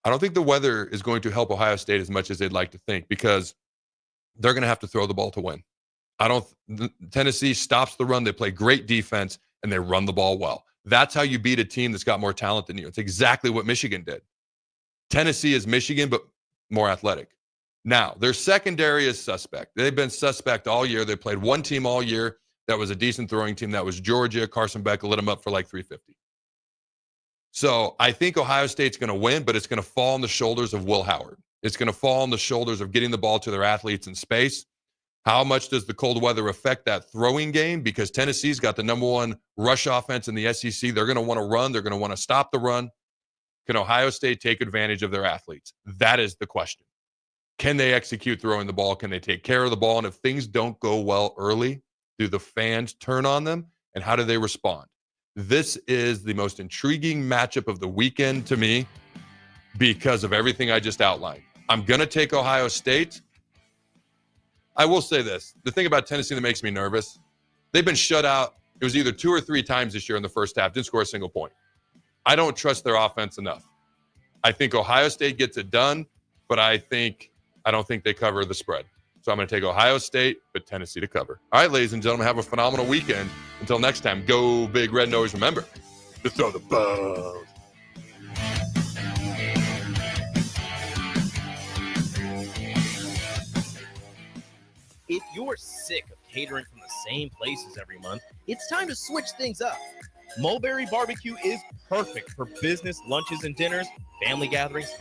I don't think the weather is going to help Ohio State as much as they'd like to think, because they're going to have to throw the ball to win. Tennessee stops the run. They play great defense, and they run the ball well. That's how you beat a team that's got more talent than you. It's exactly what Michigan did. Tennessee is Michigan, but more athletic. Now, their secondary is suspect. They've been suspect all year. They played one team all year that was a decent throwing team. That was Georgia. Carson Beck lit them up for like 350. So I think Ohio State's going to win, but it's going to fall on the shoulders of Will Howard. It's going to fall on the shoulders of getting the ball to their athletes in space. How much does the cold weather affect that throwing game? Because Tennessee's got the number one rush offense in the SEC. They're going to want to run. They're going to want to stop the run. Can Ohio State take advantage of their athletes? That is the question. Can they execute throwing the ball? Can they take care of the ball? And if things don't go well early, do the fans turn on them? And how do they respond? This is the most intriguing matchup of the weekend to me because of everything I just outlined. I'm going to take Ohio State. I will say this. The thing about Tennessee that makes me nervous, they've been shut out. It was either 2 or 3 times this year in the first half. Didn't score a single point. I don't trust their offense enough. I think Ohio State gets it done, but I don't think they cover the spread. So I'm going to take Ohio State, but Tennessee to cover. All right, ladies and gentlemen, have a phenomenal weekend. Until next time, go Big Red, and always remember to throw the ball. If you're sick of catering from the same places every month, it's time to switch things up. Mulberry Barbecue is perfect for business lunches and dinners, family gatherings,